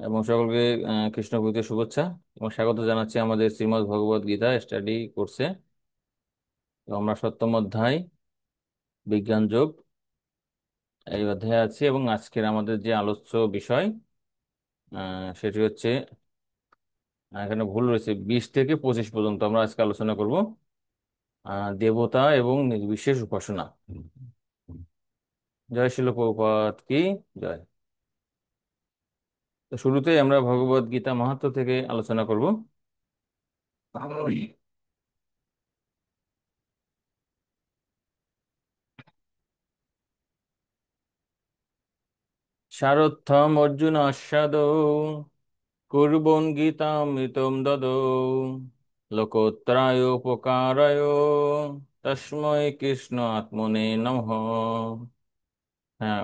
এবং সকলকে কৃষ্ণ প্রীতি শুভেচ্ছা এবং স্বাগত জানাচ্ছি আমাদের শ্রীমদ্ ভগবদ গীতা স্টাডি কোর্সে। তো আমরা সপ্তম অধ্যায় বিজ্ঞান যোগ এই অধ্যায়ে আছি এবং আজকের আমাদের যে আলোচ্য বিষয় সেটি হচ্ছে এখানে ভুল রয়েছে, 20 থেকে 25 পর্যন্ত আমরা আজকে আলোচনা করব দেবতা এবং নির্বিশেষ উপাসনা। জয় শিল প্রভুপাদ কি জয়। তো শুরুতেই আমরা ভগবদ গীতা মাহাত্ম্য থেকে আলোচনা করব। সারথ্যম অর্জুন আস্বাদৌ কুর্বন গীতামৃতম দদৌ লোকোত্তরায় উপকারায় তস্মৈ কৃষ্ণ আত্মনে নমঃ। হ্যাঁ,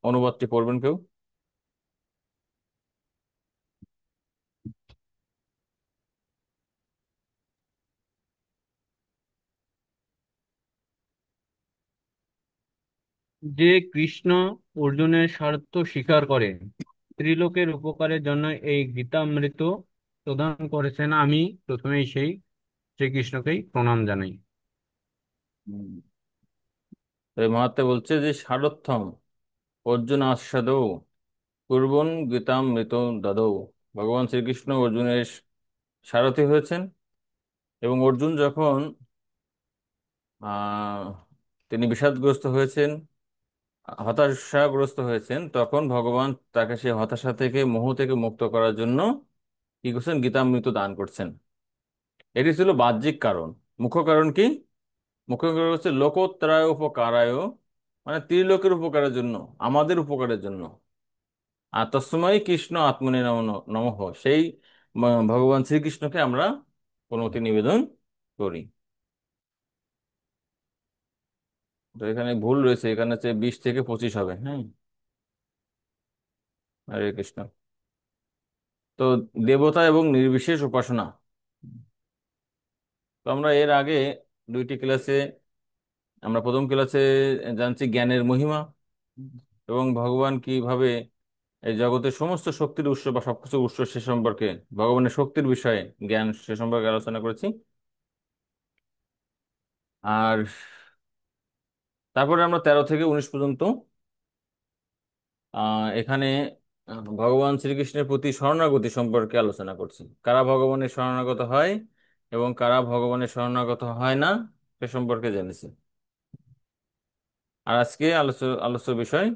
অনুবাদটি পড়বেন কেউ? যে কৃষ্ণ অর্জুনের স্বার্থ স্বীকার করে ত্রিলোকের উপকারের জন্য এই গীতামৃত প্রদান করেছেন, আমি প্রথমেই সেই শ্রীকৃষ্ণকেই প্রণাম জানাই। হুম। তো এই মহাত্মা বলছে যে সারথ্যম অর্জুন আস্বাদৌ কুর্বন গীতামৃত দদৌ। ভগবান শ্রীকৃষ্ণ অর্জুনের সারথি হয়েছেন এবং অর্জুন যখন আহ তিনি বিষাদগ্রস্ত হয়েছেন, হতাশাগ্রস্ত হয়েছেন, তখন ভগবান তাকে সেই হতাশা থেকে, মোহ থেকে মুক্ত করার জন্য কি করছেন? গীতামৃত দান করছেন। এটি ছিল বাহ্যিক কারণ। মুখ্য কারণ কি? মুখ্য কারণ হচ্ছে লোকোত্তরায় উপকারায়, মানে ত্রিলোকের উপকারের জন্য, আমাদের উপকারের জন্য। আর তস্মৈ কৃষ্ণ আত্মনে নমঃ, সেই ভগবান শ্রীকৃষ্ণকে আমরা প্রণতি নিবেদন করি। তো এখানে ভুল রয়েছে, এখানে হচ্ছে 20 থেকে 25 হবে। হ্যাঁ, হরে কৃষ্ণ। তো দেবতা এবং নির্বিশেষ উপাসনা, তো আমরা এর আগে দুইটি ক্লাসে, আমরা প্রথম ক্লাসে জানছি জ্ঞানের মহিমা এবং ভগবান কিভাবে এই জগতের সমস্ত শক্তির উৎস বা সবকিছু উৎস সে সম্পর্কে, ভগবানের শক্তির বিষয়ে জ্ঞান সে সম্পর্কে আলোচনা করেছি। আর তারপরে আমরা 13 থেকে 19 পর্যন্ত এখানে ভগবান শ্রীকৃষ্ণের প্রতি শরণাগতি সম্পর্কে আলোচনা করছি। কারা ভগবানের শরণাগত হয় এবং কারা ভগবানের শরণাগত হয় না সে সম্পর্কে জেনেছি। আর আজকে আলোচ্য বিষয়,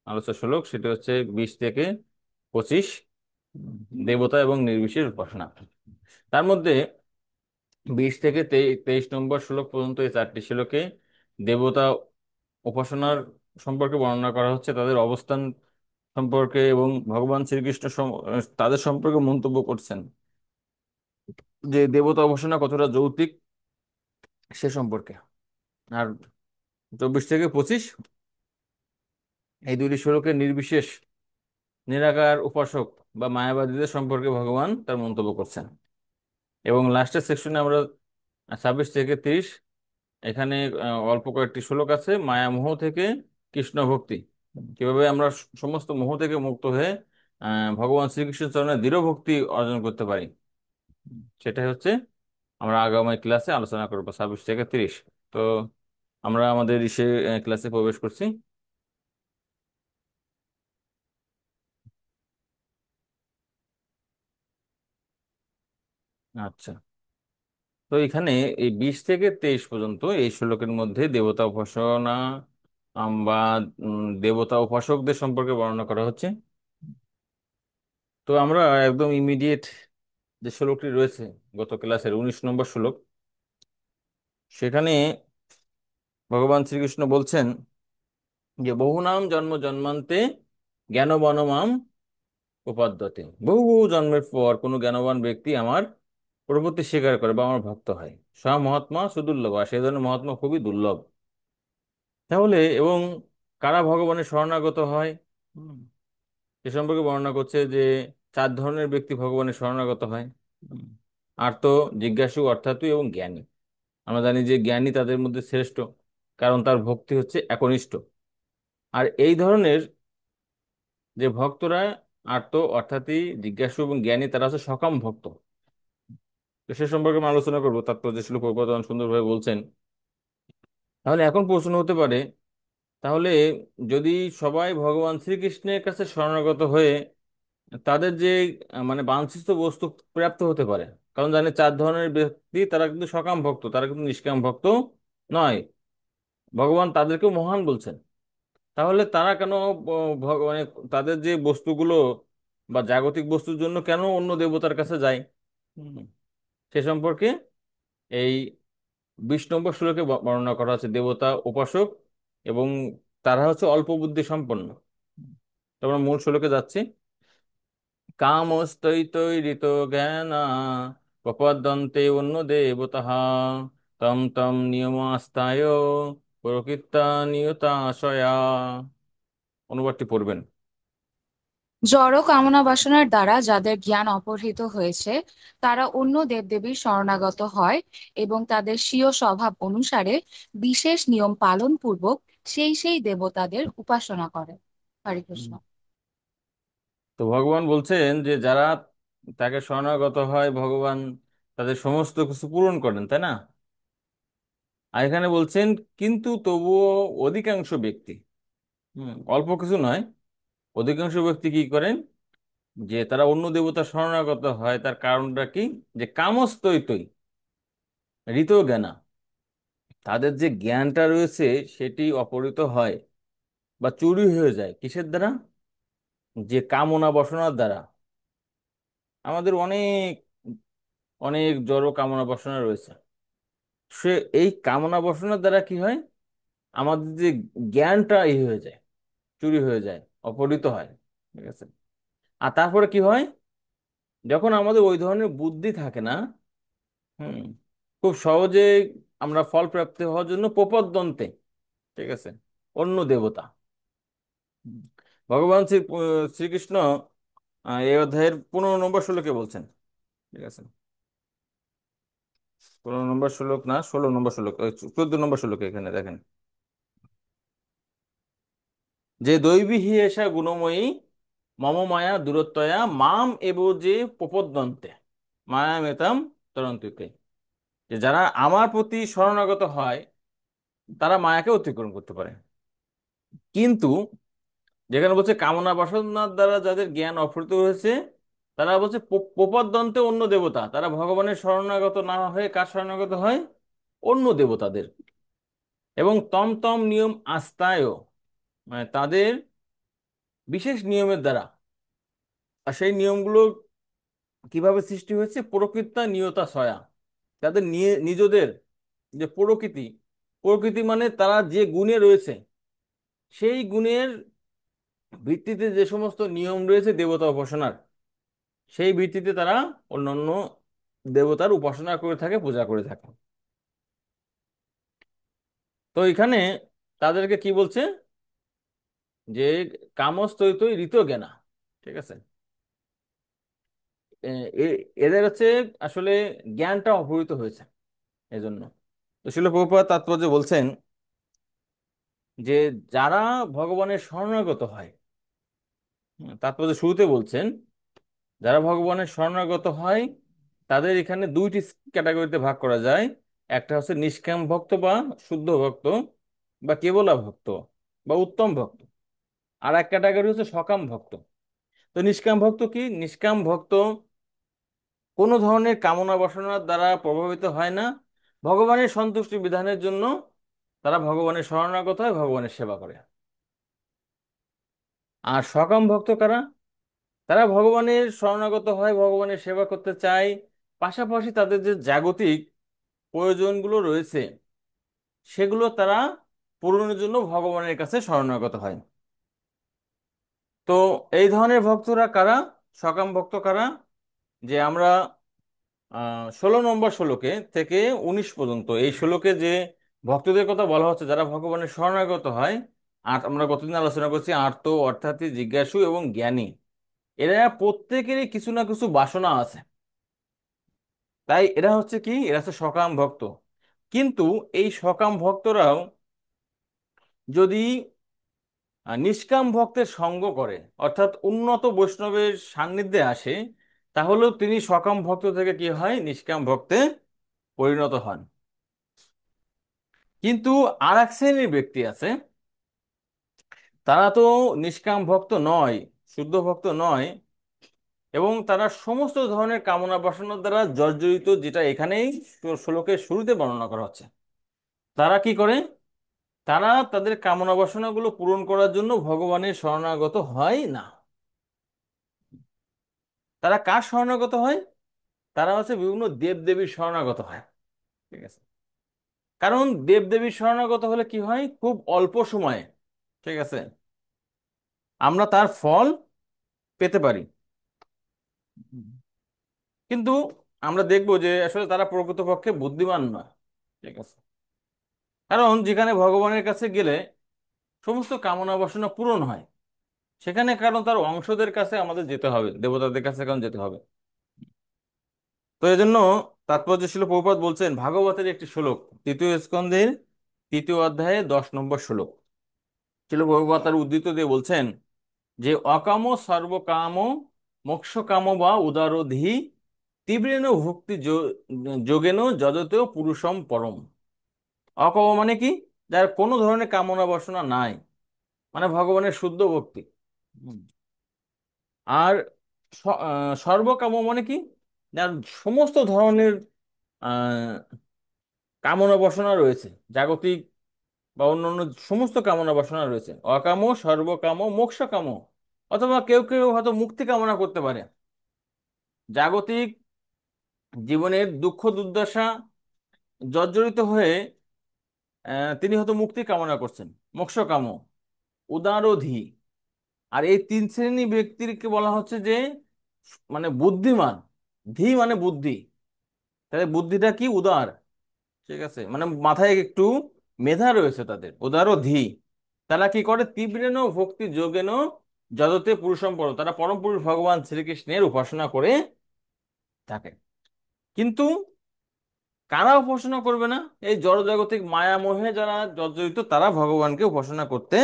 আলোচ্য শ্লোক সেটি হচ্ছে 20 থেকে 25, দেবতা এবং নির্বিশেষ উপাসনা। তার মধ্যে 20 থেকে 23 নম্বর শ্লোক পর্যন্ত এই 4টি শ্লোকে দেবতা উপাসনার সম্পর্কে বর্ণনা করা হচ্ছে, তাদের অবস্থান সম্পর্কে, এবং ভগবান শ্রীকৃষ্ণ তাদের সম্পর্কে মন্তব্য করছেন যে দেবতা উপাসনা কতটা যৌক্তিক সে সম্পর্কে। আর 24 থেকে 25 এই দুইটি শ্লোকে নির্বিশেষ নিরাকার উপাসক বা মায়াবাদীদের সম্পর্কে ভগবান তার মন্তব্য করছেন। এবং লাস্টের সেকশনে আমরা 26 থেকে 30, এখানে অল্প কয়েকটি শ্লোক আছে মায়ামোহ থেকে কৃষ্ণ ভক্তি, কিভাবে আমরা সমস্ত মোহ থেকে মুক্ত হয়ে ভগবান শ্রীকৃষ্ণ চরণে দৃঢ় ভক্তি অর্জন করতে পারি। সেটাই হচ্ছে আমরা আগামী ক্লাসে আলোচনা করবো, 26 থেকে 30। তো আমরা আমাদের ক্লাসে প্রবেশ করছি। আচ্ছা, তো এখানে এই 20 থেকে 23 পর্যন্ত এই শ্লোকের মধ্যে দেবতা উপাসনা বা দেবতা উপাসকদের সম্পর্কে বর্ণনা করা হচ্ছে। তো আমরা একদম ইমিডিয়েট যে শ্লোকটি রয়েছে গত ক্লাসের 19 নম্বর শ্লোক, সেখানে ভগবান শ্রীকৃষ্ণ বলছেন যে বহুনাম জন্ম জন্মান্তে জ্ঞানবানমাম উপাদ্যতে। বহু বহু জন্মের পর কোনো জ্ঞানবান ব্যক্তি আমার প্রভুত্ব স্বীকার করে বা আমার ভক্ত হয়। সা মহাত্মা সুদুর্লভ, আর সেই ধরনের মহাত্মা খুবই দুর্লভ। তাহলে এবং কারা ভগবানের শরণাগত হয়, হুম, সে সম্পর্কে বর্ণনা করছে যে 4 ধরনের ব্যক্তি ভগবানের শরণাগত হয়। হুম, আর্ত, জিজ্ঞাসু, অর্থাৎ এবং জ্ঞানী। আমরা জানি যে জ্ঞানী তাদের মধ্যে শ্রেষ্ঠ, কারণ তার ভক্তি হচ্ছে একনিষ্ঠ। আর এই ধরনের যে ভক্তরা আর্ত অর্থাৎই জিজ্ঞাসু এবং জ্ঞানী তারা হচ্ছে সকাম ভক্ত। তো সে সম্পর্কে আমরা আলোচনা করবো, তাৎপর্য ছিল প্রপাদন সুন্দরভাবে বলছেন। তাহলে এখন প্রশ্ন হতে পারে, তাহলে যদি সবাই ভগবান শ্রীকৃষ্ণের কাছে শরণাগত হয়ে তাদের যে মানে বাঞ্ছিত বস্তু প্রাপ্ত হতে পারে, কারণ জানি চার ধরনের ব্যক্তি, তারা কিন্তু সকাম ভক্ত, তারা কিন্তু নিষ্কাম ভক্ত নয়। ভগবান তাদেরকেও মহান বলছেন। তাহলে তারা কেন ভগবান তাদের যে বস্তুগুলো বা জাগতিক বস্তুর জন্য কেন অন্য দেবতার কাছে যায়? হুম, সে সম্পর্কে এই 20 নম্বর শ্লোকে বর্ণনা করা আছে দেবতা উপাসক এবং তারা হচ্ছে অল্প বুদ্ধি সম্পন্ন। তারপর মূল শ্লোকে যাচ্ছি। কামস্তৈতৈরিতো জ্ঞানা প্রপদ্যন্তে অন্য দেবতাঃ তম তম নিয়মাস্তায় প্রকৃতা নিয়তাশয়া। অনুবাদটি পড়বেন। জড় কামনা বাসনার দ্বারা যাদের জ্ঞান অপহৃত হয়েছে তারা অন্য দেবদেবীর শরণাগত হয় এবং তাদের স্বীয় স্বভাব অনুসারে বিশেষ নিয়ম পালন পূর্বক সেই সেই দেবতাদের উপাসনা করে। হরে হুম। কৃষ্ণ। তো ভগবান বলছেন যে যারা তাকে শরণাগত হয়, ভগবান তাদের সমস্ত কিছু পূরণ করেন, তাই না? আর এখানে বলছেন কিন্তু তবুও অধিকাংশ ব্যক্তি, অল্প কিছু নয়, অধিকাংশ ব্যক্তি কি করেন, যে তারা অন্য দেবতা শরণাগত হয়, তার কারণটা কি? যে কামস্তৈতই ঋত জ্ঞানা, তাদের যে জ্ঞানটা রয়েছে সেটি অপহৃত হয় বা চুরি হয়ে যায়। কিসের দ্বারা? যে কামনা বাসনার দ্বারা। আমাদের অনেক অনেক জড় কামনা বাসনা রয়েছে। সে এই কামনা বাসনার দ্বারা কি হয়, আমাদের যে জ্ঞানটা হয়ে যায়, চুরি হয়ে যায়, অপহৃত হয়। ঠিক আছে। আর তারপরে কি হয়, যখন আমাদের ওই ধরনের বুদ্ধি থাকে না, হুম, খুব সহজে আমরা ফল প্রাপ্তি হওয়ার জন্য প্রপদ্যন্তে, ঠিক আছে, অন্য দেবতা। হুম। ভগবান শ্রীকৃষ্ণ এই অধ্যায়ের 15 নম্বর শ্লোকে বলছেন, ঠিক আছে, 15 নম্বর শ্লোক না, 16 নম্বর শ্লোক, 14 নম্বর শ্লোকে এখানে দেখেন যে দৈবী হি এষা গুণময়ী মম মায়া দূরত্বয়া মাম এব যে প্রপদ্যন্তে মায়া মেতাম তরন্তিতে। যে যারা আমার প্রতি শরণাগত হয় তারা মায়াকে অতিক্রম করতে পারে। কিন্তু যেখানে বলছে কামনা বাসনার দ্বারা যাদের জ্ঞান অপহৃত হয়েছে, তারা বলছে প্রপদ্যন্তে অন্য দেবতা, তারা ভগবানের শরণাগত না হয়ে কার শরণাগত হয়? অন্য দেবতাদের। এবং তম তম নিয়ম আস্তায়ও, মানে তাদের বিশেষ নিয়মের দ্বারা। আর সেই নিয়মগুলো কিভাবে সৃষ্টি হয়েছে? প্রকৃতা নিয়তা সয়া, তাদের নিয়ে নিজেদের যে প্রকৃতি, প্রকৃতি মানে তারা যে গুণে রয়েছে সেই গুণের ভিত্তিতে যে সমস্ত নিয়ম রয়েছে দেবতা উপাসনার, সেই ভিত্তিতে তারা অন্যান্য দেবতার উপাসনা করে থাকে, পূজা করে থাকে। তো এখানে তাদেরকে কি বলছে? যে কামস্তৈতই ঋত জ্ঞানা, ঠিক আছে, এদের হচ্ছে আসলে জ্ঞানটা অপহৃত হয়েছে এজন্য। তো শিল প্রভুপাদ তাৎপর্য বলছেন যে যারা ভগবানের শরণাগত হয়, তাৎপর্য শুরুতে বলছেন যারা ভগবানের শরণাগত হয় তাদের এখানে দুইটি ক্যাটাগরিতে ভাগ করা যায়। একটা হচ্ছে নিষ্কাম ভক্ত বা শুদ্ধ ভক্ত বা কেবলা ভক্ত বা উত্তম ভক্ত। আর এক ক্যাটাগরি হচ্ছে সকাম ভক্ত। তো নিষ্কাম ভক্ত কি? নিষ্কাম ভক্ত কোনো ধরনের কামনা বাসনার দ্বারা প্রভাবিত হয় না, ভগবানের সন্তুষ্টি বিধানের জন্য তারা ভগবানের শরণাগত হয়, ভগবানের সেবা করে। আর সকাম ভক্ত কারা? তারা ভগবানের শরণাগত হয়, ভগবানের সেবা করতে চায়, পাশাপাশি তাদের যে জাগতিক প্রয়োজনগুলো রয়েছে সেগুলো তারা পূরণের জন্য ভগবানের কাছে শরণাগত হয়। তো এই ধরনের ভক্তরা কারা? সকাম ভক্ত কারা? যে আমরা 16 নম্বর শ্লোকে থেকে 19 পর্যন্ত এই শ্লোকে যে ভক্তদের কথা বলা হচ্ছে যারা ভগবানের শরণাগত হয়, আর আমরা গতদিন আলোচনা করছি আর্ত অর্থাৎ জিজ্ঞাসু এবং জ্ঞানী, এরা প্রত্যেকেরই কিছু না কিছু বাসনা আছে। তাই এরা হচ্ছে কি, এরা হচ্ছে সকাম ভক্ত। কিন্তু এই সকাম ভক্তরাও যদি নিষ্কাম ভক্তের সঙ্গ করে, অর্থাৎ উন্নত বৈষ্ণবের সান্নিধ্যে আসে, তাহলেও তিনি সকাম ভক্ত থেকে কি হয়, নিষ্কাম ভক্তে পরিণত হন। কিন্তু আর এক শ্রেণীর ব্যক্তি আছে, তারা তো নিষ্কাম ভক্ত নয়, শুদ্ধ ভক্ত নয়, এবং তারা সমস্ত ধরনের কামনা বাসনার দ্বারা জর্জরিত, যেটা এখানেই শ্লোকের শুরুতে বর্ণনা করা হচ্ছে। তারা কি করে? তারা তাদের কামনা বাসনাগুলো পূরণ করার জন্য ভগবানের শরণাগত হয় না। তারা কার শরণাগত হয়? তারা হচ্ছে বিভিন্ন দেব দেবীর শরণাগত হয়। ঠিক আছে? কারণ দেব দেবীর শরণাগত হলে কি হয়, খুব অল্প সময়ে, ঠিক আছে, আমরা তার ফল পেতে পারি। কিন্তু আমরা দেখবো যে আসলে তারা প্রকৃতপক্ষে বুদ্ধিমান নয়। ঠিক আছে? কারণ যেখানে ভগবানের কাছে গেলে সমস্ত কামনা বাসনা পূরণ হয়, সেখানে কারণ তার অংশদের কাছে আমাদের যেতে হবে, দেবতাদের কাছে কারণ যেতে হবে। তো এই জন্য তাৎপর্য ছিল, প্রভুপাদ বলছেন ভাগবতের একটি শ্লোক, তৃতীয় স্কন্ধের 3য় অধ্যায়ে 10 নম্বর শ্লোক ছিল, প্রভুপাদ তার উদ্ধৃত দিয়ে বলছেন যে অকাম সর্বকাম মোক্ষ কাম বা উদারধি তীব্রেন ভক্তি যোগেন যদতেও পুরুষম পরম। অকাম মানে কি? যার কোনো ধরনের কামনা বাসনা নাই, মানে ভগবানের শুদ্ধ ভক্তি। হুম। আর সর্বকাম মানে কি? যার সমস্ত ধরনের আহ কামনা বাসনা রয়েছে, জাগতিক বা অন্যান্য সমস্ত কামনা বাসনা রয়েছে। অকাম সর্বকাম মোক্ষ কাম, অথবা কেউ কেউ হয়তো মুক্তি কামনা করতে পারে, জাগতিক জীবনের দুঃখ দুর্দশা জর্জরিত হয়ে তিনি হয়তো মুক্তি কামনা করছেন, মোক্ষ কাম, উদারধি। আর এই 3 শ্রেণী ব্যক্তিকে বলা হচ্ছে যে মানে বুদ্ধিমান। ধী মানে বুদ্ধি, তাদের বুদ্ধিটা কি, উদার। ঠিক আছে, মানে মাথায় একটু মেধা রয়েছে তাদের, উদার ও ধী। তারা কি করে, তীব্রেন ভক্তি যোগেন যদতে পুরুষম পর, তারা পরম পুরুষ ভগবান শ্রীকৃষ্ণের উপাসনা করে থাকে। কিন্তু কারা উপাসনা করবে না? এই জড়জাগতিক মায়া মোহে যারা জর্জরিত, তারা ভগবানকে উপাসনা করতে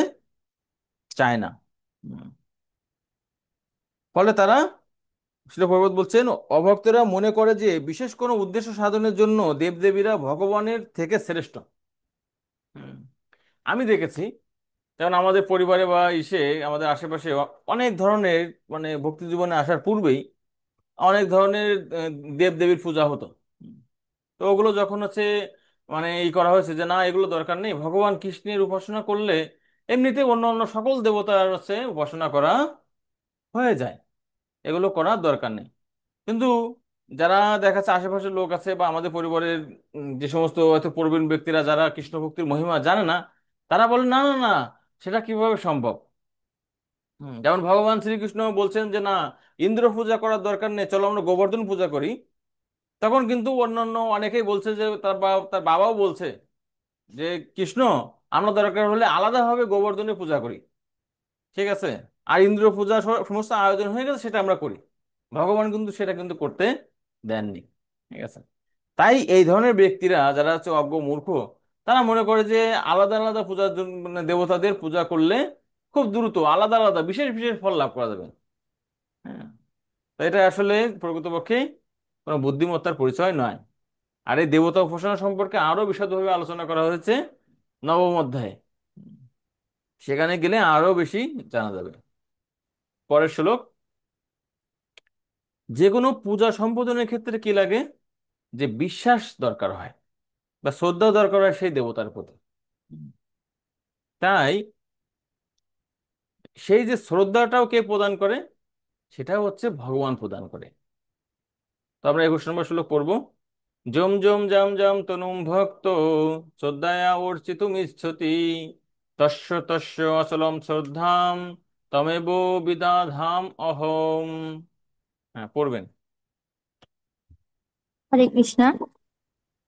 চায় না। হুম। ফলে তারা, শিল ভগবত বলছেন, অভক্তরা মনে করে যে বিশেষ কোনো উদ্দেশ্য সাধনের জন্য দেবদেবীরা ভগবানের থেকে শ্রেষ্ঠ। হুম। আমি দেখেছি, যেমন আমাদের পরিবারে বা আমাদের আশেপাশে অনেক ধরনের, মানে ভক্তি জীবনে আসার পূর্বেই অনেক ধরনের দেব দেবীর পূজা হতো। হুম। তো ওগুলো যখন হচ্ছে মানে করা হয়েছে যে না, এগুলো দরকার নেই, ভগবান কৃষ্ণের উপাসনা করলে এমনিতে অন্য অন্য সকল দেবতার হচ্ছে উপাসনা করা হয়ে যায়, এগুলো করার দরকার নেই। কিন্তু যারা দেখা যাচ্ছে আশেপাশের লোক আছে বা আমাদের পরিবারের যে সমস্ত হয়তো প্রবীণ ব্যক্তিরা যারা কৃষ্ণ ভক্তির মহিমা জানে না, তারা বলে না না না, সেটা কিভাবে সম্ভব। যেমন ভগবান শ্রীকৃষ্ণ বলছেন যে না, ইন্দ্র পূজা করার দরকার নেই, চলো আমরা গোবর্ধন পূজা করি। তখন কিন্তু অন্যান্য অনেকেই বলছে যে তার বাবাও বলছে যে কৃষ্ণ, আমরা দরকার হলে আলাদাভাবে গোবর্ধনের পূজা করি। ঠিক আছে, আর ইন্দ্র পূজা সমস্ত আয়োজন হয়ে গেছে, সেটা আমরা করি। ভগবান কিন্তু সেটা কিন্তু করতে দেননি। ঠিক আছে? তাই এই ধরনের ব্যক্তিরা যারা হচ্ছে অজ্ঞ মূর্খ, তারা মনে করে যে আলাদা আলাদা পূজার জন্য, মানে দেবতাদের পূজা করলে খুব দ্রুত আলাদা আলাদা বিশেষ বিশেষ ফল লাভ করা যাবে। হ্যাঁ, তো এটা আসলে প্রকৃতপক্ষে কোনো বুদ্ধিমত্তার পরিচয় নয়। আর এই দেবতা উপাসনা সম্পর্কে আরো বিশদভাবে আলোচনা করা হয়েছে 9ম অধ্যায়ে। সেখানে গেলে আরো বেশি জানা যাবে। পরের শ্লোক, যে কোনো পূজা সম্পাদনের ক্ষেত্রে কি লাগে, যে বিশ্বাস দরকার হয় বা শ্রদ্ধা দরকার হয় সেই দেবতার প্রতি। তাই সেই যে শ্রদ্ধাটাও কে প্রদান করে, সেটা হচ্ছে ভগবান প্রদান করে। তো আমরা 21 নম্বর শ্লোক পড়বো। জম জম জাম জাম তনুম ভক্ত শ্রদ্ধায়া অর্চিতুমিচ্ছতি তস্য তস্য অচলম শ্রদ্ধাম তমেব বিদাধাম অহম। হ্যাঁ, পড়বেন। হরে কৃষ্ণা।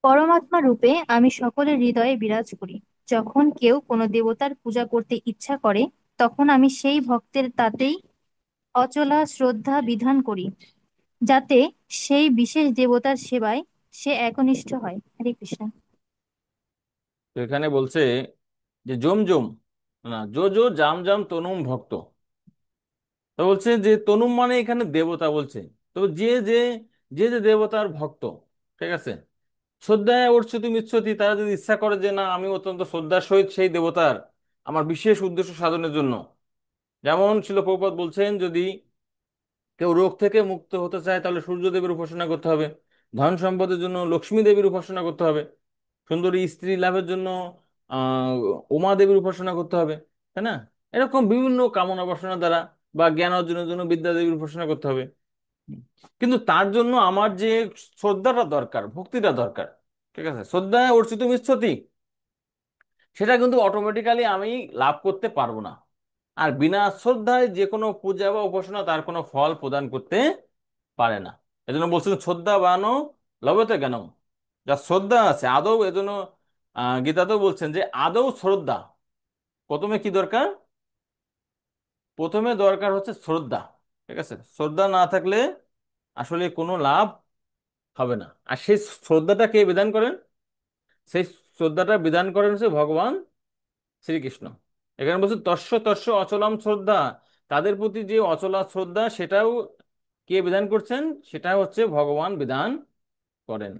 পরমাত্মা রূপে আমি সকলের হৃদয়ে বিরাজ করি। যখন কেউ কোনো দেবতার পূজা করতে ইচ্ছা করে, তখন আমি সেই ভক্তের তাতেই অচলা শ্রদ্ধা বিধান করি, যাতে সেই বিশেষ দেবতার সেবায় সে একনিষ্ঠ হয়। হরে কৃষ্ণ। তো এখানে বলছে যে জম জম, না, জো জো জাম জাম তনুম ভক্ত। তো বলছে যে তনুম মানে এখানে দেবতা বলছে। তো যে যে দেবতার ভক্ত, ঠিক আছে, শ্রদ্ধায় অর্চিত মিচ্ছতি, তারা যদি ইচ্ছা করে যে না আমি অত্যন্ত শ্রদ্ধার সহিত সেই দেবতার আমার বিশেষ উদ্দেশ্য সাধনের জন্য, যেমন শিল প্রভুপাদ বলছেন, যদি কেউ রোগ থেকে মুক্ত হতে চায় তাহলে সূর্য দেবের উপাসনা করতে হবে, ধন সম্পদের জন্য লক্ষ্মী দেবীর উপাসনা করতে হবে, সুন্দরী স্ত্রী লাভের জন্য আহ উমা দেবীর উপাসনা করতে হবে, তাই না? এরকম বিভিন্ন কামনা বাসনা দ্বারা, বা জ্ঞান অর্জনের জন্য বিদ্যা দেবীর উপাসনা করতে হবে। হুম। কিন্তু তার জন্য আমার যে শ্রদ্ধাটা দরকার, ভক্তিটা দরকার, ঠিক আছে, শ্রদ্ধা অর্চিত মিচ্ছতি, সেটা কিন্তু অটোমেটিক্যালি আমি লাভ করতে পারবো না। আর বিনা শ্রদ্ধায় যে কোনো পূজা বা উপাসনা তার কোনো ফল প্রদান করতে পারে না। এজন্য বলছেন শ্রদ্ধা বানো লভতে জ্ঞান, যা শ্রদ্ধা আছে আদৌ, এজন্য গীতাতেও বলছেন যে আদৌ শ্রদ্ধা, প্রথমে কি দরকার? প্রথমে দরকার হচ্ছে শ্রদ্ধা, ঠিক আছে? শ্রদ্ধা না থাকলে আসলে কোনো লাভ হবে না। আর সেই শ্রদ্ধাটা কে বিধান করেন? সেই শ্রদ্ধাটা বিধান করেন হচ্ছে ভগবান শ্রীকৃষ্ণ। এখানে বলছে তস্য তস্য অচলম শ্রদ্ধা, তাদের প্রতি যে অচলা শ্রদ্ধা সেটাও কে বিধান করছেন? সেটা হচ্ছে ভগবান বিধান করেন।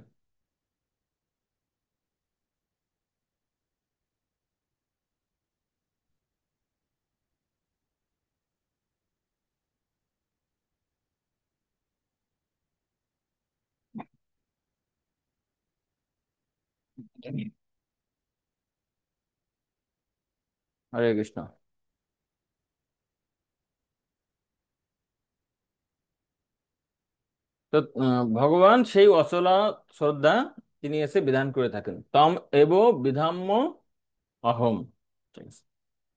হরে কৃষ্ণ। তো ভগবান সেই অচলা শ্রদ্ধা তিনি এসে বিধান করে থাকেন, তম এব বিধাম্য অহম, ঠিক আছে?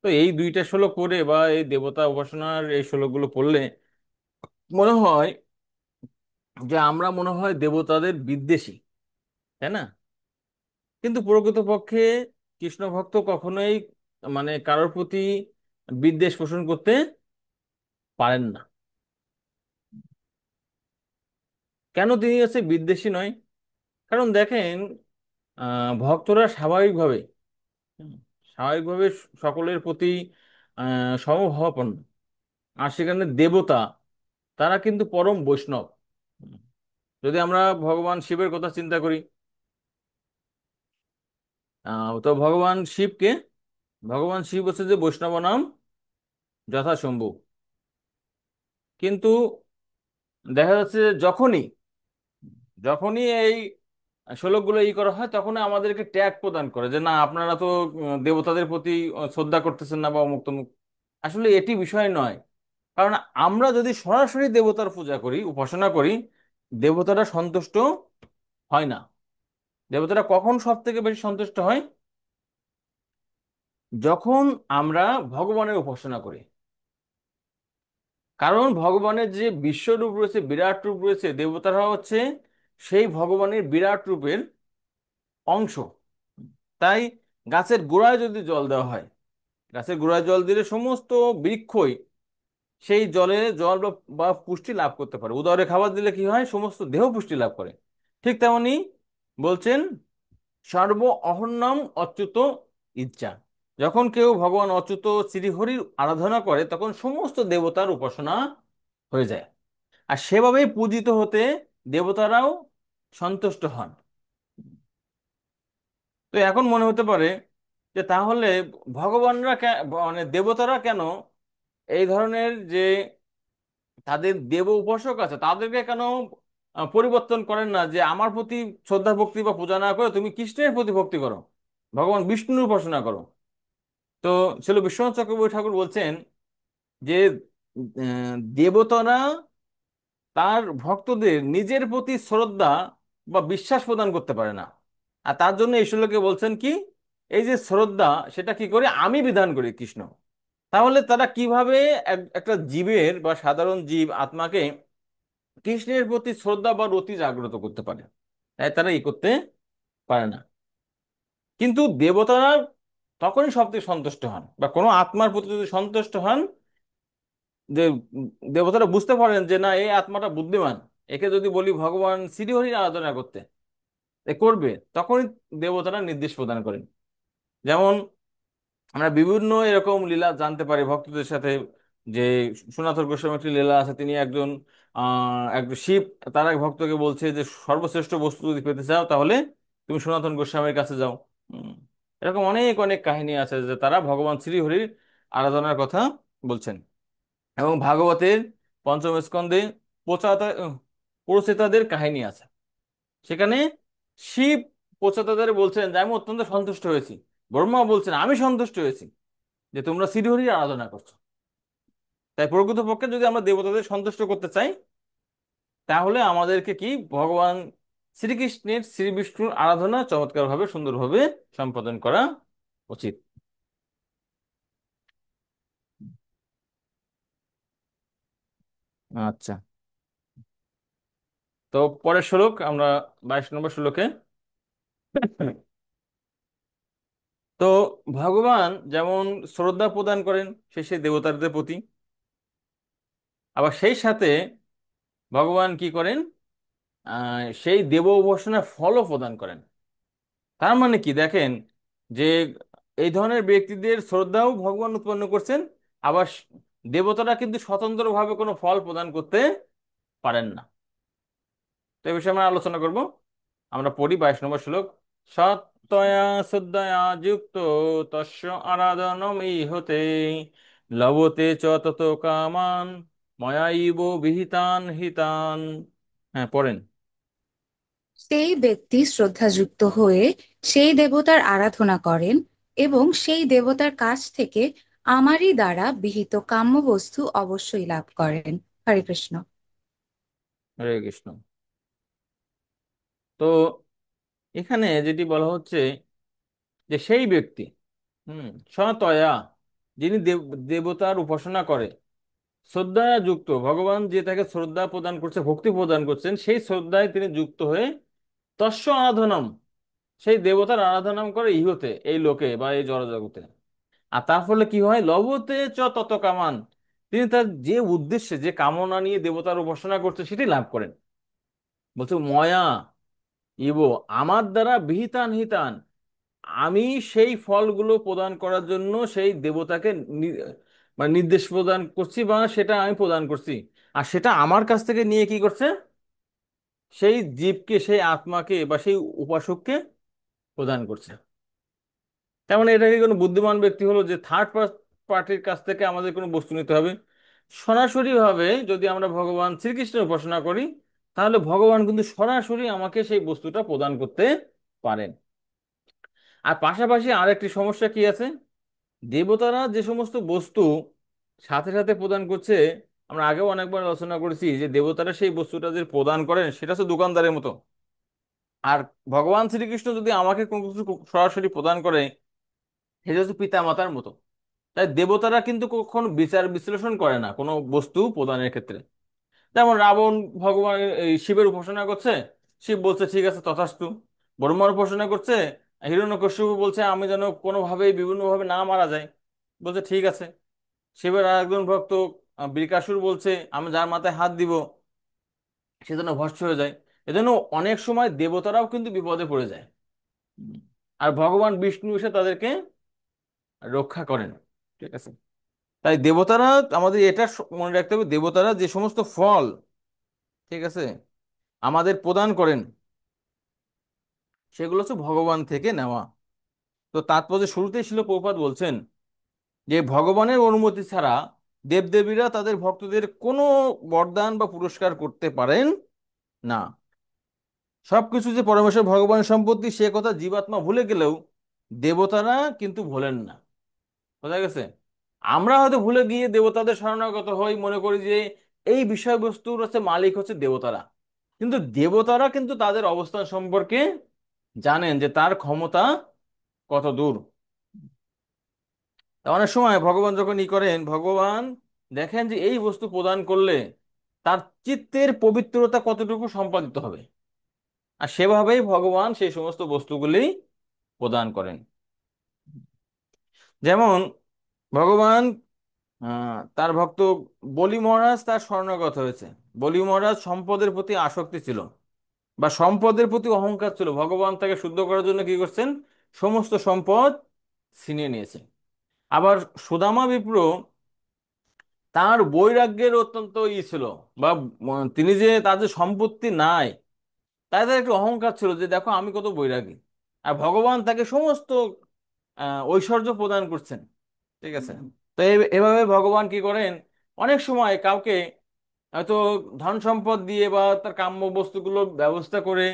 তো এই দুইটা শ্লোক পড়ে বা এই দেবতা উপাসনার এই শ্লোকগুলো পড়লে মনে হয় যে আমরা মনে হয় দেবতাদের বিদ্বেষী, তাই না? কিন্তু প্রকৃতপক্ষে কৃষ্ণ ভক্ত কখনোই মানে কারোর প্রতি বিদ্বেষ পোষণ করতে পারেন না। কেন তিনি হচ্ছে বিদ্বেষী নয়? কারণ দেখেন, ভক্তরা স্বাভাবিকভাবে, হুম, স্বাভাবিকভাবে সকলের প্রতি সমভাবাপন্ন। আর সেখানে দেবতা, তারা কিন্তু পরম বৈষ্ণব। হুম, যদি আমরা ভগবান শিবের কথা চিন্তা করি, তো ভগবান শিবকে, ভগবান শিব হচ্ছে যে বৈষ্ণব নাম যথাশম্ভু। কিন্তু দেখা যাচ্ছে যে যখনই যখনই এই শ্লোকগুলো করা হয় তখনই আমাদেরকে ট্যাগ প্রদান করে যে না আপনারা তো দেবতাদের প্রতি শ্রদ্ধা করতেছেন না বা অমুক তমুক। আসলে এটি বিষয় নয়। কারণ আমরা যদি সরাসরি দেবতার পূজা করি, উপাসনা করি, দেবতারা সন্তুষ্ট হয় না। দেবতারা কখন সব থেকে বেশি সন্তুষ্ট হয়? যখন আমরা ভগবানের উপাসনা করি। কারণ ভগবানের যে বিশ্বরূপ রয়েছে, বিরাট রূপ রয়েছে, দেবতারা হচ্ছে সেই ভগবানের বিরাট রূপের অংশ। তাই গাছের গোড়ায় যদি জল দেওয়া হয়, গাছের গোড়ায় জল দিলে সমস্ত বৃক্ষই সেই জলে জল বা বা পুষ্টি লাভ করতে পারে। উদরে খাবার দিলে কি হয়? সমস্ত দেহ পুষ্টি লাভ করে। ঠিক তেমনি বলছেন সর্ব অহন্যম অচ্যুত ইচ্ছা, যখন কেউ ভগবান অচ্যুত শ্রীহরির আরাধনা করে তখন সমস্ত দেবতার উপাসনা হয়ে যায়। আর সেভাবেই পূজিত হতে দেবতারাও সন্তুষ্ট হন। তো এখন মনে হতে পারে যে তাহলে ভগবানরা মানে দেবতারা কেন এই ধরনের যে তাদের দেব উপাসক আছে তাদেরকে কেন পরিবর্তন করেন না, যে আমার প্রতি শ্রদ্ধা ভক্তি বা পূজা না করে তুমি কৃষ্ণের প্রতি ভক্তি করো, ভগবান বিষ্ণুর উপাসনা করো। তো ছিল বিশ্বনাথ চক্রবর্তী ঠাকুর বলছেন যে দেবতারা তার ভক্তদের নিজের প্রতি শ্রদ্ধা বা বিশ্বাস প্রদান করতে পারে না। আর তার জন্য এই শ্লোকে বলছেন কি, এই যে শ্রদ্ধা সেটা কি করে আমি বিধান করি কৃষ্ণ। তাহলে তারা কিভাবে একটা জীবের বা সাধারণ জীব আত্মাকে কৃষ্ণের প্রতি শ্রদ্ধা বা রতি জাগ্রত করতে পারে? তাই তারা করতে পারে না। কিন্তু দেবতারা তখনই সব থেকে সন্তুষ্ট হন, বা কোনো আত্মার প্রতি যদি সন্তুষ্ট হন, যে দেবতারা বুঝতে পারেন যে না এই আত্মাটা বুদ্ধিমান, একে যদি বলি ভগবান শ্রীহরির আরাধনা করতে, এ করবে, তখনই দেবতারা নির্দেশ প্রদান করেন। যেমন আমরা বিভিন্ন এরকম লীলা জানতে পারি ভক্তদের সাথে, যে সনাতন গোস্বামী একটি লীলা আছে, তিনি একজন একজন শিব, তার এক ভক্তকে বলছে যে সর্বশ্রেষ্ঠ বস্তু যদি পেতে চাও তাহলে তুমি সনাতন গোস্বামীর কাছে যাও। উম, এরকম অনেক অনেক কাহিনী আছে যে তারা ভগবান শ্রীহরির আরাধনার কথা বলছেন। এবং ভাগবতের পঞ্চম স্কন্ধে প্রচাতা প্রচেতাদের কাহিনী আছে, সেখানে শিব প্রচেতাদের বলছেন যে আমি অত্যন্ত সন্তুষ্ট হয়েছি, ব্রহ্মা বলছেন আমি সন্তুষ্ট হয়েছি যে তোমরা শ্রীহরির আরাধনা করছো। তাই প্রকৃতপক্ষে যদি আমরা দেবতাদের সন্তুষ্ট করতে চাই, তাহলে আমাদেরকে কি ভগবান শ্রীকৃষ্ণের শ্রী বিষ্ণুর আরাধনা চমৎকারভাবে সুন্দরভাবে সম্পাদন করা উচিত। আচ্ছা, তো পরের শ্লোক আমরা 22 নম্বর শ্লোকে। তো ভগবান যেমন শ্রদ্ধা প্রদান করেন সেই দেবতাদের প্রতি, আবার সেই সাথে ভগবান কি করেন, সেই দেব উপাসনার ফলও প্রদান করেন। তার মানে কি দেখেন, যে এই ধরনের ব্যক্তিদের শ্রদ্ধাও ভগবান উৎপন্ন করছেন, আবার দেবতারা কিন্তু স্বতন্ত্রভাবে কোনো ফল প্রদান করতে পারেন না। তো এই বিষয়ে আমরা আলোচনা করব। আমরা পড়ি 22 নম্বর শ্লোক। সত্যয়া শ্রদ্ধয়া যুক্ত তস্য আরাধনম ইহতে লভতে চ তত কামান ময়াইব বিহিতান হিতান। হ্যাঁ, পড়েন। সেই ব্যক্তি শ্রদ্ধাযুক্ত হয়ে সেই দেবতার আরাধনা করেন এবং সেই দেবতার কাছ থেকে আমারই দ্বারা বিহিত কাম্য বস্তু অবশ্যই লাভ করেন। হরে কৃষ্ণ। হরে কৃষ্ণ। তো এখানে যেটি বলা হচ্ছে যে সেই ব্যক্তি, সতয়া, যিনি দেবতার উপাসনা করে, শ্রদ্ধা যুক্ত, ভগবান যে তাকে শ্রদ্ধা প্রদান করছে, ভক্তি প্রদান করছেন, সেই শ্রদ্ধায় তিনি যুক্ত হয়ে তস্য আরাধনম, সেই দেবতার আরাধনাম করে ইহতে, এই লোকে বা এই জড়জগতে। আর তার ফলে কি হয়, লভতে চ তত কামান, তিনি তার যে উদ্দেশ্যে যে কামনা নিয়ে দেবতার উপাসনা করছে সেটি লাভ করেন। বলছে ময়া ইব, আমার দ্বারা বিহিতান হিতান, আমি সেই ফলগুলো প্রদান করার জন্য সেই দেবতাকে মানে নির্দেশ প্রদান করছি, বা সেটা আমি প্রদান করছি। আর সেটা আমার কাছ থেকে নিয়ে কি করছে, সেই জীবকে, সেই আত্মাকে বা সেই উপাসককে প্রদান করছে। তেমন মানে এটা কি কোনো বুদ্ধিমান ব্যক্তি হলো যে থার্ড পার্টির কাছ থেকে আমাদের কোনো বস্তু নিতে হবে? সরাসরি ভাবে যদি আমরা ভগবান শ্রীকৃষ্ণের উপাসনা করি, তাহলে ভগবান কিন্তু সরাসরি আমাকে সেই বস্তুটা প্রদান করতে পারেন। আর পাশাপাশি আরেকটি সমস্যা কি আছে, দেবতারা যে সমস্ত বস্তু সাথে সাথে প্রদান করছে, আমরা আগেও অনেকবার আলোচনা করেছি যে দেবতারা সেই বস্তুটা যে প্রদান করেন সেটা হচ্ছে দোকানদারের মতো। আর ভগবান শ্রীকৃষ্ণ যদি আমাকে কোনো কিছু সরাসরি প্রদান করে, সেটা হচ্ছে পিতা মাতার মতো। তাই দেবতারা কিন্তু কখনো বিচার বিশ্লেষণ করে না কোনো বস্তু প্রদানের ক্ষেত্রে। যেমন রাবণ ভগবান এই শিবের উপাসনা করছে, শিব বলছে ঠিক আছে তথাস্তু। ব্রহ্মার উপাসনা করছে, হিরণ্যকশিপু বলছে আমি যেন কোনোভাবে বিভিন্নভাবে না মারা যায়, বলছে ঠিক আছে। শিবের আর একজন ভক্ত বৃকাসুর বলছে আমি যার মাথায় হাত দিব সে যেন ভস্ম হয়ে যায়। এজন্য অনেক সময় দেবতারাও কিন্তু বিপদে পড়ে যায়। উম, আর ভগবান বিষ্ণু এসে তাদেরকে রক্ষা করেন। ঠিক আছে, তাই দেবতারা, আমাদের এটা মনে রাখতে হবে, দেবতারা যে সমস্ত ফল, ঠিক আছে, আমাদের প্রদান করেন, সেগুলো হচ্ছে ভগবান থেকে নেওয়া। তো তাৎপর্য শুরুতেই ছিল প্রভুপাদ বলছেন যে ভগবানের অনুমতি ছাড়া দেবদেবীরা তাদের ভক্তদের কোনো বরদান বা পুরস্কার করতে পারেন না। সবকিছু যে পরমেশ্বর ভগবানের সম্পত্তি সে কথা জীবাত্মা ভুলে গেলেও দেবতারা কিন্তু ভোলেন না। বোঝা গেছে? আমরা হয়তো ভুলে গিয়ে দেবতাদের শরণাগত হই, মনে করি যে এই বিষয়বস্তুর হচ্ছে মালিক হচ্ছে দেবতারা, কিন্তু দেবতারা কিন্তু তাদের অবস্থান সম্পর্কে জানেন যে তার ক্ষমতা কত দূর। তা অনেক সময় ভগবান যখন ই করেন, ভগবান দেখেন যে এই বস্তু প্রদান করলে তার চিত্তের পবিত্রতা কতটুকু সম্পাদিত হবে, আর সেভাবেই ভগবান সেই সমস্ত বস্তুগুলি প্রদান করেন। যেমন ভগবান তার ভক্ত বলি মহারাজ তার শরণাগত হয়েছে। বলি মহারাজ সম্পদের প্রতি আসক্তি ছিল, বা সম্পদের প্রতি অহংকার ছিল। ভগবান তাকে শুদ্ধ করার জন্য কি করছেন, সমস্ত সম্পদ ছিনিয়ে নিয়েছে। আবার সুদামা বিপ্র তার বৈরাগ্যের অত্যন্ত ছিল, বা তিনি যে তার যে সম্পত্তি নাই, তাদের একটু অহংকার ছিল যে দেখো আমি কত বৈরাগী, আর ভগবান তাকে সমস্ত ঐশ্বর্য প্রদান করছেন। ঠিক আছে। তো এভাবে ভগবান কি করেন, অনেক সময় কাউকে হয়তো ধন সম্পদ দিয়ে বা তার কাম্য বস্তুগুলো ব্যবস্থা করে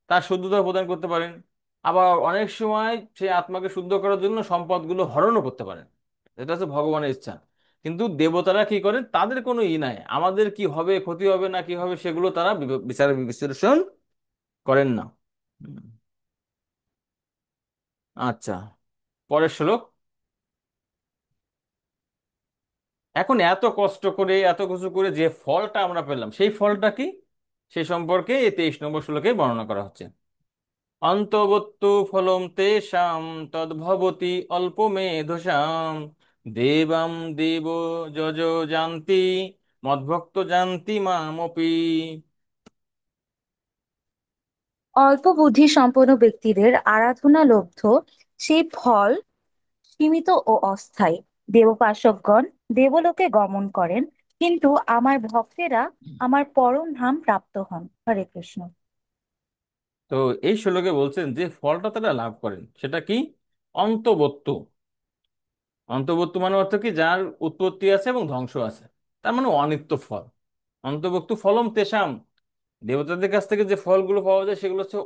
তার শুদ্ধতা প্রদান করতে পারেন। আবার অনেক সময় সেই আত্মাকে শুদ্ধ করার জন্য সম্পদগুলো হরণও করতে পারেন। এটা হচ্ছে ভগবানের ইচ্ছা। কিন্তু দেবতারা কি করেন, তাদের কোনো নাই, আমাদের কি হবে, ক্ষতি হবে না কি হবে সেগুলো তারা বিচার বিশ্লেষণ করেন না। হুম। আচ্ছা, পরের শ্লোক। এখন এত কষ্ট করে এত কিছু করে যে ফলটা আমরা পেলাম, সেই ফলটা কি, সে সম্পর্কে এই 23 নম্বর শ্লোকে বর্ণনা করা হচ্ছে। অন্তবত্তু ফলম তেষাম তদ্ভবতি অল্পমেধসাম দেবাম দেব যজ জানতি মদ্ভক্ত জানতি মামপি। অল্প বুদ্ধি সম্পন্ন ব্যক্তিদের আরাধনা লব্ধ সেই ফল সীমিত ও অস্থায়ী। দেবোপাসকগণ দেবলোকে গমন করেন, কিন্তু আমার ভক্তেরা আমার পরম ধাম প্রাপ্ত হন। হরে কৃষ্ণ। তো এই শ্লোকে বলছেন যে ফলটা তারা লাভ করেন সেটা কি, অন্তবত্তু। অন্তর্বর্তী মানে অর্থ কি, যার উৎপত্তি আছে এবং ধ্বংস আছে, তার মানে অনিত্য ফল। অন্তর্ভুক্ত ফলম তেষাম, দেবতাদের কাছ থেকে যে ফলগুলো পাওয়া যায় সেগুলো হচ্ছে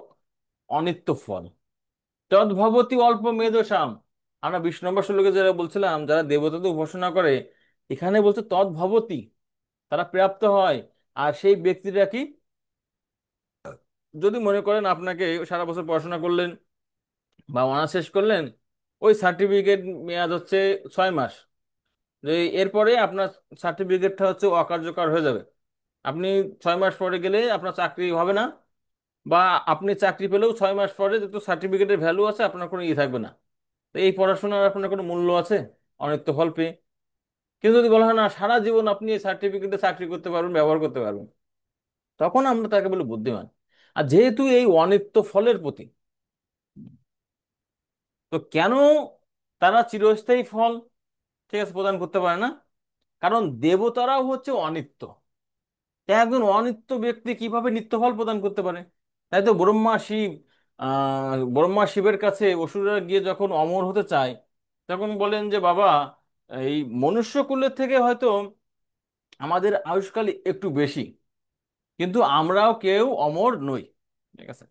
অনিত্য ফল। তদ্ভবতি অল্প মেধসাম, আমরা 20 নম্বর শ্লোকে যারা বলছিলাম যারা দেবতাদের উপাসনা করে, এখানে বলছে তদ্ভবতি, তারা প্রাপ্ত হয়। আর সেই ব্যক্তিরা কি, যদি মনে করেন আপনাকে সারা বছর পড়াশোনা করলেন বা অনার্স শেষ করলেন, ওই সার্টিফিকেট মেয়াদ হচ্ছে 6 মাস, যে এরপরে আপনার সার্টিফিকেটটা হচ্ছে অকার্যকর হয়ে যাবে। আপনি 6 মাস পরে গেলে আপনার চাকরি হবে না, বা আপনি চাকরি পেলেও 6 মাস পরে যেহেতু সার্টিফিকেটের ভ্যালু আছে আপনার কোনো থাকবে না। তো এই পড়াশোনার আপনার কোনো মূল্য আছে অনিত্য ফল পেয়ে? কিন্তু যদি বলা হয় না সারা জীবন আপনি এই সার্টিফিকেটে চাকরি করতে পারবেন, ব্যবহার করতে পারবেন, তখন আমরা তাকে বলি বুদ্ধিমান। আর যেহেতু এই অনিত্য ফলের প্রতি, তো কেন তারা চিরস্থায়ী ফল, ঠিক আছে, প্রদান করতে পারে না? কারণ দেবতারাও হচ্ছে অনিত্য। তাই একজন অনিত্য ব্যক্তি কিভাবে নিত্য ফল প্রদান করতে পারে? তাই তো ব্রহ্মা শিবের কাছে অসুররা গিয়ে যখন অমর হতে চায়, তখন বলেন যে বাবা, এই মনুষ্য কুলের থেকে হয়তো আমাদের আয়ুষ্কাল একটু বেশি, কিন্তু আমরাও কেউ অমর নই। ঠিক আছে।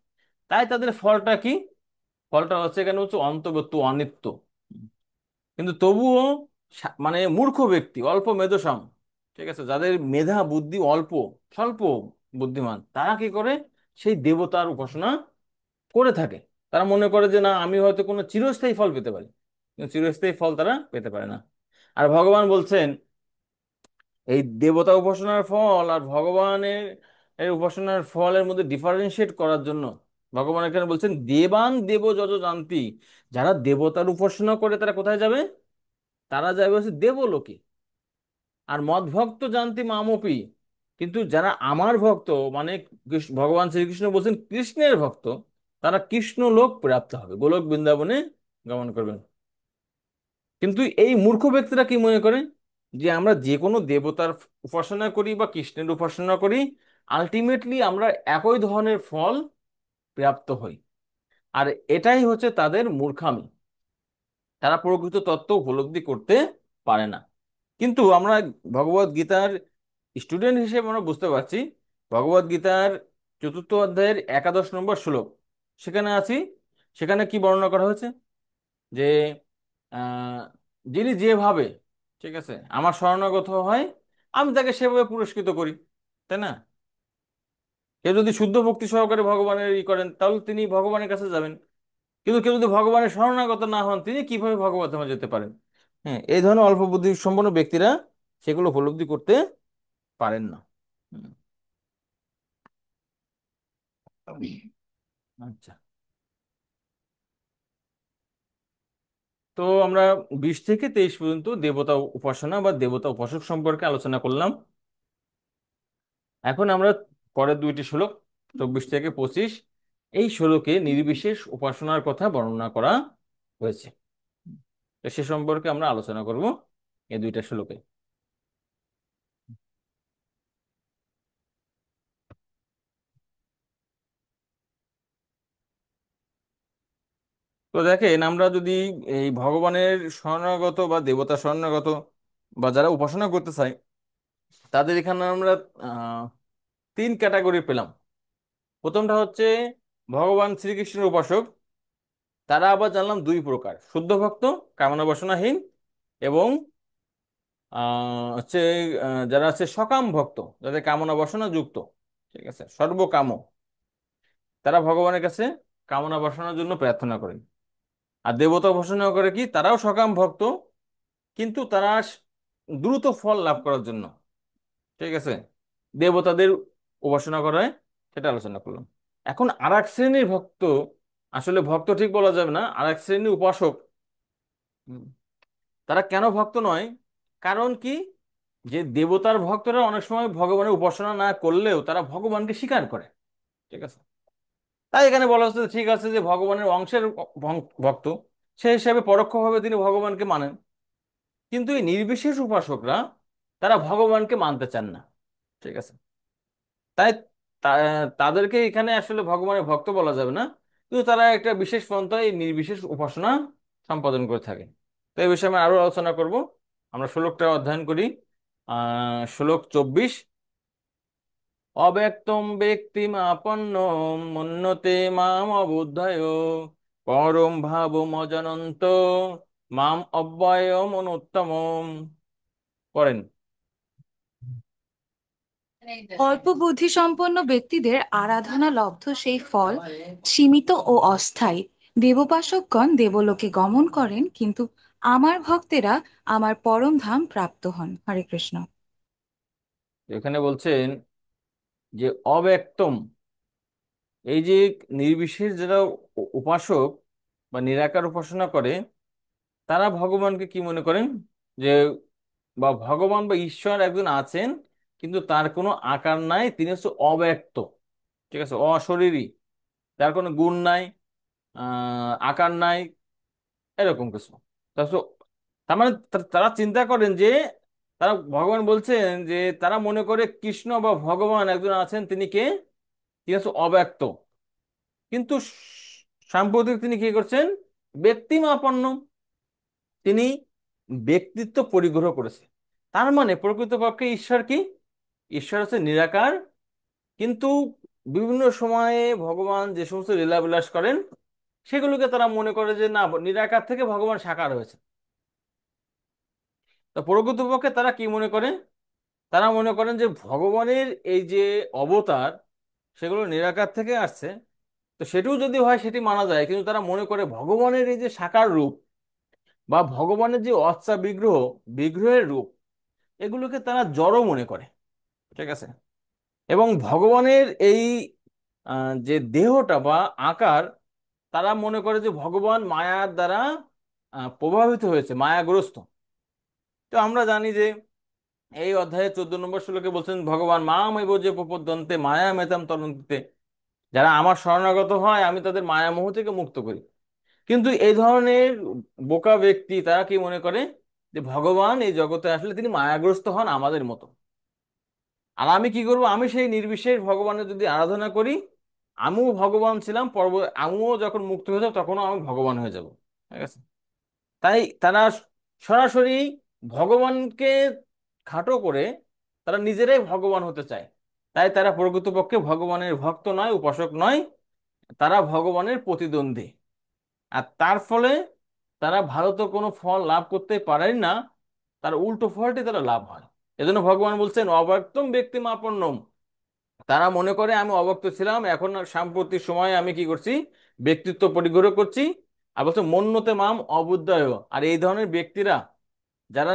তাই তাদের ফলটা কি, ফলটা হচ্ছে কেন হচ্ছে অন্তবস্তু অনিত্য। কিন্তু তবুও মানে মূর্খ ব্যক্তি, অল্প মেধসাম, ঠিক আছে, যাদের মেধা বুদ্ধি অল্প, স্বল্প বুদ্ধিমান, তারা কি করে, সেই দেবতার উপাসনা করে থাকে। তারা মনে করে যে না আমি হয়তো কোনো চিরস্থায়ী ফল পেতে পারি, কিন্তু চিরস্থায়ী ফল তারা পেতে পারে না। আর ভগবান বলছেন এই দেবতা উপাসনার ফল আর ভগবানের উপাসনার ফলের মধ্যে ডিফারেন্সিয়েট করার জন্য ভগবান এখানে বলছেন দেবান দেব যত জানতি। যারা দেবতার উপাসনা করে তারা কোথায় যাবে, তারা যাবে হচ্ছে দেবলোকে। আর মদ ভক্ত জানতি মামপি, কিন্তু যারা আমার ভক্ত, মানে ভগবান শ্রীকৃষ্ণ বলছেন কৃষ্ণের ভক্ত, তারা কৃষ্ণ লোক প্রাপ্ত হবে, গোলক বৃন্দাবনে গমন করবেন। কিন্তু এই মূর্খ ব্যক্তিরা কি মনে করে, যে আমরা যে কোনো দেবতার উপাসনা করি বা কৃষ্ণের উপাসনা করি, আলটিমেটলি আমরা একই ধরনের ফল প্রাপ্ত হই। আর এটাই হচ্ছে তাদের মূর্খামি, তারা প্রকৃত তত্ত্ব উপলব্ধি করতে পারে না। কিন্তু আমরা ভগবদ গীতার স্টুডেন্ট হিসেবে আমরা বুঝতে পারছি, ভগবদ গীতার 4র্থ অধ্যায়ের 11 নম্বর শ্লোক, সেখানে আছি, সেখানে কি বর্ণনা করা হয়েছে, যে আহ, যিনি যেভাবে, ঠিক আছে, আমার শরণাগত হয় আমি তাকে সেভাবে পুরস্কৃত করি, তাই না? কেউ যদি শুদ্ধ ভক্তি সহকারে ভগবানের করেন তাহলে তিনি ভগবানের কাছে যাবেন। কিন্তু কেউ যদি ভগবানের শরণাগত না হন তিনি কিভাবে ভগবত ধামে যেতে পারেন? হ্যাঁ, এই ধরনের অল্প বুদ্ধি সম্পন্ন ব্যক্তিরা সেগুলো উপলব্ধি করতে পারেন না। হুম। আচ্ছা, তো আমরা 20 থেকে 23 পর্যন্ত দেবতা উপাসনা বা দেবতা উপাসক সম্পর্কে আলোচনা করলাম। এখন আমরা পরের 2টি শ্লোক, 24 থেকে 25, এই শ্লোকে নির্বিশেষ উপাসনার কথা বর্ণনা করা হয়েছে। তো সে সম্পর্কে আমরা আলোচনা করব এই দুইটা শ্লোকে। তো দেখেন, আমরা যদি এই ভগবানের শরণাগত বা দেবতা শরণাগত বা যারা উপাসনা করতে চাই, তাদের এখানে আমরা আহ তিন ক্যাটাগরি পেলাম। প্রথমটা হচ্ছে ভগবান শ্রীকৃষ্ণের উপাসক। তারা আবার জানলাম দুই প্রকার: শুদ্ধ ভক্ত, কামনা বাসনাহীন, এবং হচ্ছে যারা আছে সকাম ভক্ত, যাদের কামনা বাসনা যুক্ত, ঠিক আছে, সর্বকাম, তারা ভগবানের কাছে কামনা বাসনার জন্য প্রার্থনা করেন। আর দেবতা উপাসনা করে কি, তারাও সকাম ভক্ত, কিন্তু তারা দ্রুত ফল লাভ করার জন্য, ঠিক আছে, দেবতাদের উপাসনা করা হয়। সেটা আলোচনা করলাম। এখন আর এক শ্রেণীর ভক্ত, আসলে ভক্ত ঠিক বলা যাবে না, আর এক শ্রেণীর উপাসক। হুম। তারা কেন ভক্ত নয়? কারণ কি, যে দেবতার ভক্তরা অনেক সময় ভগবানের উপাসনা না করলেও তারা ভগবানকে স্বীকার করে, ঠিক আছে। তাই এখানে বলা হচ্ছে ঠিক আছে যে ভগবানের অংশের ভক্ত, সেই হিসাবে পরোক্ষভাবে তিনি ভগবানকে মানেন। কিন্তু এই নির্বিশেষ উপাসকরা, তারা ভগবানকে মানতে চান না, ঠিক আছে। তাই তাদেরকে এখানে আসলে ভগবানের ভক্ত বলা যাবে না, কিন্তু তারা একটা বিশেষ পন্থায় এই নির্বিশেষ উপাসনা সম্পাদন করে থাকে। তো এই বিষয়ে আমরা আরো আলোচনা করব। আমরা শ্লোকটা অধ্যয়ন করি। শ্লোক 24: অব্যক্তম ব্যক্তিমাপন্ন মন্যতে মাম অবুদ্ধয় পরম ভাবমজনন্ত মাম অব্যয়ম অনুত্তমম। পড়েন। অল্প বুদ্ধিসম্পন্ন ব্যক্তিদের আরাধনা লব্ধ সেই ফল সীমিত ও অস্থায়ী। দেবোপাসকগণ দেবলোকে গমন করেন, কিন্তু আমার ভক্তেরা আমার পরম ধাম প্রাপ্ত হন। হরে কৃষ্ণ। এখানে বলছেন যে অব্যক্তম, এই যে নির্বিশেষ যারা উপাসক বা নিরাকার উপাসনা করে, তারা ভগবানকে কি মনে করেন, যে বা ভগবান বা ঈশ্বর একজন আছেন, কিন্তু তার কোনো আকার নাই, তিনি হচ্ছে অব্যক্ত, ঠিক আছে, অশরীরী, তার কোনো গুণ নাই, আকার নাই, এরকম কিছু। তার তার মানে তারা চিন্তা করেন যে, তারা ভগবান বলছেন যে তারা মনে করে কৃষ্ণ বা ভগবান একজন আছেন, তিনি কে, তিনি হচ্ছে অব্যক্ত। কিন্তু সাম্প্রতিক তিনি কি করছেন, ব্যক্তিমাপন্ন, তিনি ব্যক্তিত্ব পরিগ্রহ করেছে। তার মানে প্রকৃতপক্ষে ঈশ্বর কি, ঈশ্বর হচ্ছে নিরাকার, কিন্তু বিভিন্ন সময়ে ভগবান যে সমস্ত লীলাবিলাস করেন, সেগুলোকে তারা মনে করে যে না, নিরাকার থেকে ভগবান সাকার হয়েছে। তো প্রকৃতপক্ষে তারা কি মনে করেন, তারা মনে করেন যে ভগবানের এই যে অবতার, সেগুলো নিরাকার থেকে আসছে। তো সেটিও যদি হয় সেটি মানা যায়, কিন্তু তারা মনে করে ভগবানের এই যে সাকার রূপ বা ভগবানের যে অর্চা বিগ্রহ, বিগ্রহের রূপ, এগুলোকে তারা জড় মনে করে, ঠিক আছে। এবং ভগবানের এই যে দেহটা বা আকার, তারা মনে করে যে ভগবান মায়ার দ্বারা প্রভাবিত হয়েছে, মায়াগ্রস্ত। তো আমরা জানি যে এই অধ্যায়ে 14 নম্বর শ্লোকে বলছেন ভগবান মামেব যে প্রপদ্যন্তে মায়া মেতাম তরন্তিতে, যারা আমার শরণাগত হয় আমি তাদের মায়ামোহ থেকে মুক্ত করি। কিন্তু এই ধরনের বোকা ব্যক্তি তারা কি মনে করে, যে ভগবান এই জগতে আসলে তিনি মায়াগ্রস্ত হন আমাদের মতো। আর আমি কি করব, আমি সেই নির্বিশেষ ভগবানের যদি আরাধনা করি, আমিও ভগবান ছিলাম, আমিও যখন মুক্ত হয়ে যাবো তখনও আমি ভগবান হয়ে যাব, ঠিক আছে। তাই তারা সরাসরি ভগবানকে খাটো করে তারা নিজেরাই ভগবান হতে চায়। তাই তারা প্রকৃতপক্ষে ভগবানের ভক্ত নয়, উপাসক নয়, তারা ভগবানের প্রতিদ্বন্দ্বী। আর তার ফলে তারা ভালো তো কোনো ফল লাভ করতে পারেন না, তার উল্টো ফলটি তারা লাভ হয়। এজন্য ভগবান বলছেন অব্যক্তম ব্যক্তি মাপন্নম। তারা মনে করে আমি অব্যক্ত ছিলাম, এখন আর সাম্প্রতিক সময়ে আমি কি করছি, ব্যক্তিত্ব পরিগ্রহ করছি। আর বলছে মন্যতে মাম অবুদ্ধয়। আর এই ধরনের ব্যক্তিরা, যারা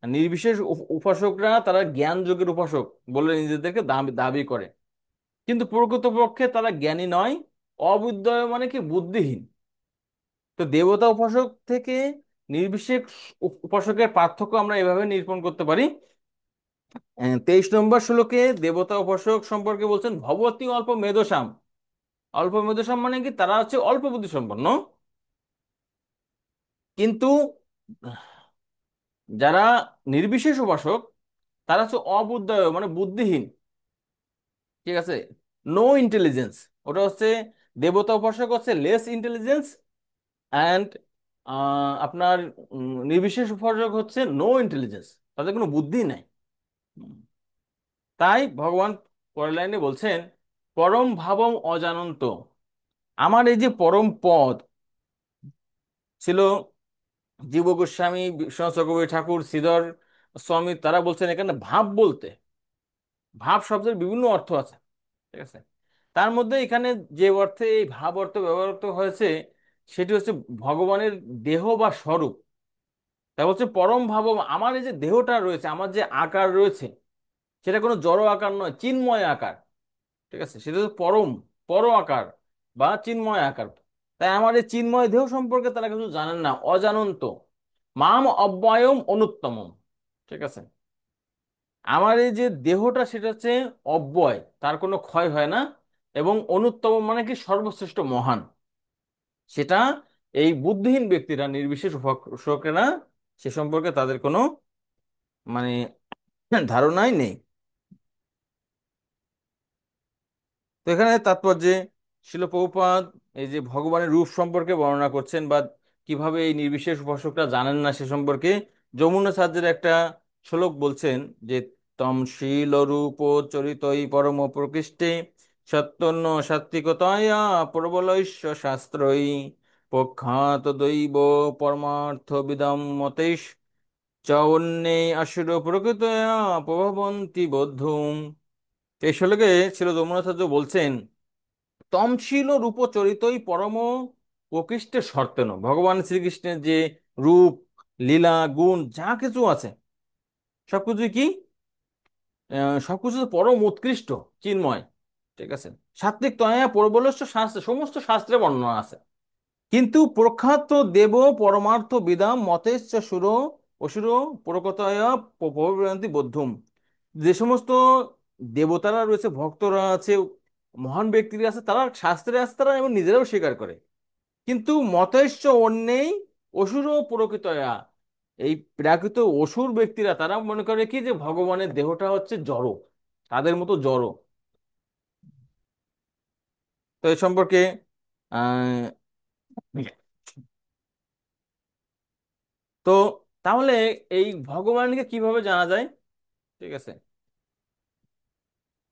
নির্বিশেষ উপাসকরা, তারা জ্ঞান যোগের উপাসক বলে নিজেদেরকে দাবি দাবি করে, কিন্তু প্রকৃতপক্ষে তারা জ্ঞানী নয়। অবুদ্ধয় মানে কি, বুদ্ধিহীন। তো দেবতা উপাসক থেকে নির্বিশেষ উপাসকের পার্থক্য আমরা এভাবে নিরূপণ করতে পারি। 23 নম্বর শ্লোকে দেবতা উপাসক সম্পর্কে বলছেন ভবতি অল্প মেধসাম। অল্প মেধসাম মানে কি, তারা হচ্ছে অল্প বুদ্ধি সম্পন্ন, কিন্তু যারা নির্বিশেষ উপাসক তারা হচ্ছে অবুদ্ধয়, মানে বুদ্ধিহীন, ঠিক আছে, নো ইন্টেলিজেন্স। ওটা হচ্ছে দেবতা উপাসক হচ্ছে লেস ইন্টেলিজেন্স, অ্যান্ড আপনার নির্বিশেষ উপাসক হচ্ছে নো ইন্টেলিজেন্স, তাদের কোনো বুদ্ধি নাই। হুম। তাই ভগবান পরের লাইনে বলছেন, পরম ভাবম অজানন্ত, আমার এই যে পরম পদ ছিল, জীব গোস্বামী, বিশ্বনাথ চক্রবর্তী ঠাকুর, শ্রীধর স্বামী, তারা বলছেন এখানে ভাব বলতে, ভাব শব্দের বিভিন্ন অর্থ আছে, ঠিক আছে। তার মধ্যে এখানে যে অর্থে এই ভাব অর্থ ব্যবহৃত হয়েছে সেটি হচ্ছে ভগবানের দেহ বা স্বরূপ। তা বলছে পরম ভাব, আমার এই যে দেহটা রয়েছে, আমার যে আকার রয়েছে, সেটা কোনো জড় আকার নয়, চিন্ময় আকার, ঠিক আছে, সেটা হচ্ছে পরম, পর আকার বা চিন্ময় আকার। তাই আমার এই চিন্ময় দেহ সম্পর্কে তারা কিছু জানেন না, অজানন্ত। মাম অব্যয়ম অনুত্তমম, ঠিক আছে, আমার এই যে দেহটা সেটা হচ্ছে অব্যয়, তার কোনো ক্ষয় হয় না, এবং অনুত্তম মানে কি সর্বশ্রেষ্ঠ মহান, সেটা এই বুদ্ধিহীন ব্যক্তিরা, নির্বিশেষ উপাসকেরা সে সম্পর্কে তাদের কোনো মানে ধারণাই নেই। তো এখানে তাৎপর্যে শিল প্রভুপাদ এই যে ভগবানের রূপ সম্পর্কে বর্ণনা করছেন, বা কিভাবে এই নির্বিশেষ উপাসকরা জানেন না সে সম্পর্কে, যমুনাচার্যের একটা শ্লোক বলছেন যে, তম শীল রূপ চরিতই পরম প্রকৃষ্টে সত্যন্য সাত্বিকতয়া প্রবলৈশ্য শাস্ত্রই পক্ষাত দৈব পরমার্থ বিদম মতেশ চ অন্যে আসুর প্রকৃতয়া প্রভবন্তি বদ্ধুম। এই শ্লোকে ছিল যমুনাচার্য বলছেন, তমশীল রূপ চরিতই পরম প্রকৃষ্টে সর্তেন, ভগবান শ্রীকৃষ্ণের যে রূপ, লীলা, গুণ যা কিছু আছে সবকিছু কি সবকিছু তো পরম উৎকৃষ্ট, চিন্ময়, ঠিক আছে। সাত্বিক তয়া পরবলস্য শাস্ত্রে, সমস্ত শাস্ত্রে বর্ণনা আছে। কিন্তু প্রখ্যাত দেব পরমার্থ বিদাম মতেশ্চ সুর অসুর প্রকতয়া প্রভৃতি বদ্ধুম, যে সমস্ত দেবতারা রয়েছে, ভক্তরা আছে, মহান ব্যক্তিরা আছে, তারা শাস্ত্রে আছে, তারা এবং নিজেরাও স্বীকার করে। কিন্তু মতেশ্চ অন্যেই অসুর প্রকৃতয়া, এই প্রাকৃত অসুর ব্যক্তিরা তারা মনে করে কি যে ভগবানের দেহটা হচ্ছে জড়, তাদের মতো জড়। তো এই সম্পর্কে আহ তো তাহলে এই ভগবানকে কিভাবে জানা যায়, ঠিক আছে।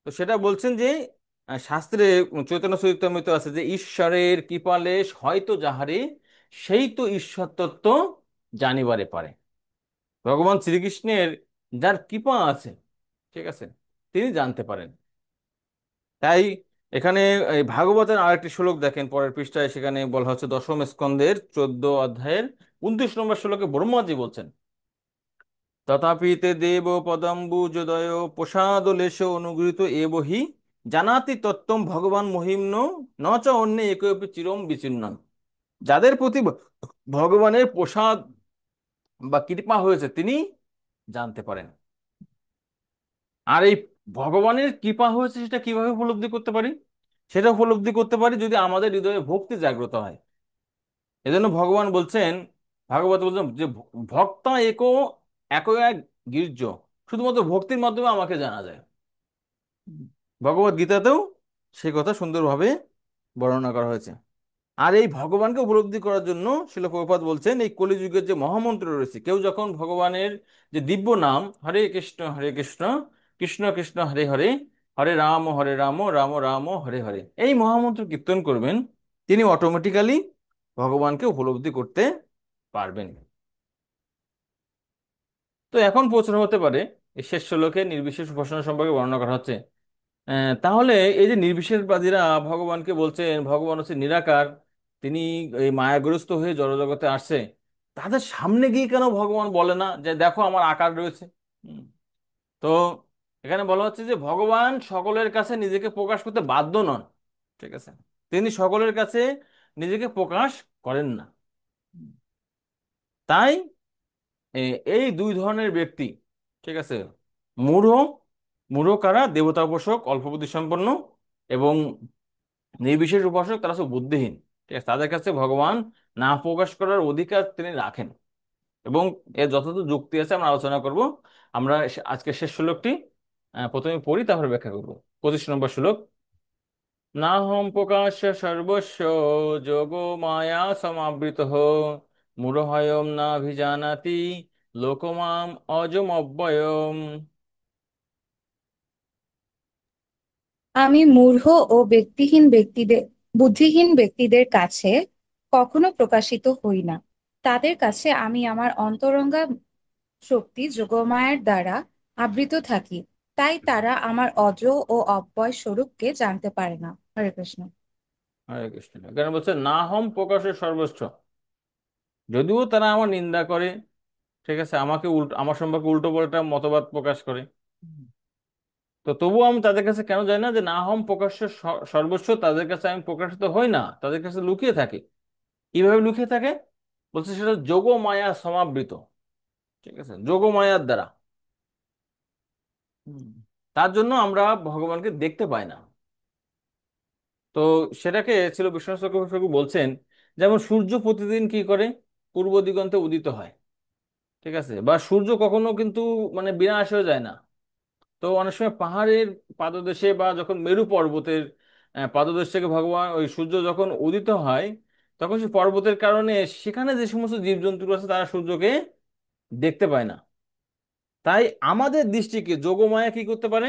তো সেটা বলছেন যে শাস্ত্রে চৈতন্য চরিতামৃত আছে যে, ঈশ্বরের কৃপালেশ হয়তো যাহারে, সেই তো ঈশ্বর তত্ত্ব জানিবারে পারে। ভগবান শ্রীকৃষ্ণের যার কৃপা আছে, ঠিক আছে, তিনি জানতে পারেন। তাই এখানে এই ভাগবতের আরেকটি শ্লোক দেখেন পরের পৃষ্ঠায়, সেখানে বলা হচ্ছে দশম স্কন্ধের 14 অধ্যায়ের 29 নম্বর শ্লোকে ব্রহ্মাজি বলছেন, তথাপি তে দেব পদম্বুজোদয় প্রসাদলেশ অনুগৃহীত এব হি জানাতি তত্ত্বম ভগবান মহিম্ন ন চ অন্যে একপি চিরম বিচ্ছিন্নম। যাদের প্রতি ভগবানের প্রসাদ বা কৃপা হয়েছে তিনি জানতে পারেন। আর এই ভগবানের কৃপা হয়েছে সেটা কিভাবে উপলব্ধি করতে পারি, সেটা উপলব্ধি করতে পারি যদি আমাদের হৃদয়ে ভক্তি জাগ্রত হয়। এজন্য ভগবান বলছেন, ভাগবত বলছেন যে ভক্তা একো এক এক গির্জ, শুধুমাত্র ভক্তির মাধ্যমে আমাকে জানা যায়। ভগবত গীতাতেও সেই কথা সুন্দরভাবে বর্ণনা করা হয়েছে। আর এই ভগবানকে উপলব্ধি করার জন্য শিল প্রভুপাদ বলছেন, এই কলিযুগের যে মহামন্ত্র রয়েছে, কেউ যখন ভগবানের যে দিব্য নাম হরে কৃষ্ণ কৃষ্ণ কৃষ্ণ হরে হরে, হরে রাম রাম রাম হরে হরে, এই মহামন্ত্র কীর্তন করবেন, তিনি অটোমেটিক্যালি ভগবানকে উপলব্ধি করতে পারবেন। তো এখন প্রশ্ন হতে পারে, এই শেষ শ্লোকে নির্বিশেষ উপাসনা সম্পর্কে বর্ণনা করা হচ্ছে, তাহলে এই যে নির্বিশেষবাদীরা ভগবানকে বলছেন ভগবান হচ্ছে নিরাকার, তিনি এই মায়াগ্রস্ত হয়ে জড়জগতে আসছে, তাদের সামনে গিয়ে কেন ভগবান বলে না যে দেখো আমার আকার রয়েছে? হুম। তো এখানে বলা হচ্ছে যে ভগবান সকলের কাছে নিজেকে প্রকাশ করতে বাধ্য নন, ঠিক আছে, তিনি সকলের কাছে নিজেকে প্রকাশ করেন না। তাই এই দুই ধরনের ব্যক্তি, ঠিক আছে, মূঢ়, মূঢ় কারা, দেবতা উপাসক অল্প বুদ্ধি সম্পন্ন, এবং নির্বিশেষ উপাসক তারা সব বুদ্ধিহীন, ঠিক আছে, তাদের কাছে ভগবান না প্রকাশ করার অধিকার তিনি রাখেন। এবং এর যতদূর যুক্তি আছে আমরা আলোচনা করব। আমরা আজকে শেষ শ্লোকটি প্রথমে পড়ি, তারপরে ব্যাখ্যা করব। 25 নম্বর শ্লোক। নাহম প্রকাশ্য সর্বস্ব যোগো মায়া সমাবৃত মূঢ়য়ম নাভিজানাতি লোকমাম অজমব্যয়ম। আমি মূঢ় ও বুদ্ধিহীন ব্যক্তিদের কাছে কখনো প্রকাশিত হই না। তাদের কাছে আমি আমার অন্তরঙ্গা শক্তি যোগমায়ার দ্বারা আবৃত থাকি। তাই তারা আমার অজ ও অব্যয় স্বরূপকে জানতে পারে না। হরে কৃষ্ণ। হরে কৃষ্ণ। এখানে বলছে নাহম প্রকাশ্য সর্বস্ব, যদিও তারা আমার নিন্দা করে, ঠিক আছে, আমাকে উল্টো, আমার সম্পর্কে উল্টো পাল্টা মতবাদ প্রকাশ করে, তো তবুও আমি তাদের কাছে কেন যাই না? যে না হম প্রকাশ্য সর্বস্ব, তাদের কাছে আমি প্রকাশিত হই না, তাদের কাছে লুকিয়ে থাকি। কিভাবে লুকিয়ে থাকে বলছে? সেটা যোগ মায়া সমাবৃত, ঠিক আছে, যোগ মায়ার দ্বারা। হুম। তার জন্য আমরা ভগবানকে দেখতে পাই না। তো সেটাকে ছিল বিশ্বনাথ চক্রবর্তী বলছেন, যেমন সূর্য প্রতিদিন কি করে? পূর্ব দিগন্তে উদিত হয়, ঠিক আছে, বা সূর্য কখনো কিন্তু মানে বিনাশ হয়ে যায় না। তো অনেক সময় পাহাড়ের পাদদেশে বা যখন মেরু পর্বতের পাদদেশ থেকে ভগবান ওই সূর্য যখন উদিত হয়, তখন সে পর্বতের কারণে সেখানে যে সমস্ত জীবজন্তু আছে তারা সূর্যকে দেখতে পায় না। তাই আমাদের দৃষ্টিকে যোগমায়া কি করতে পারে,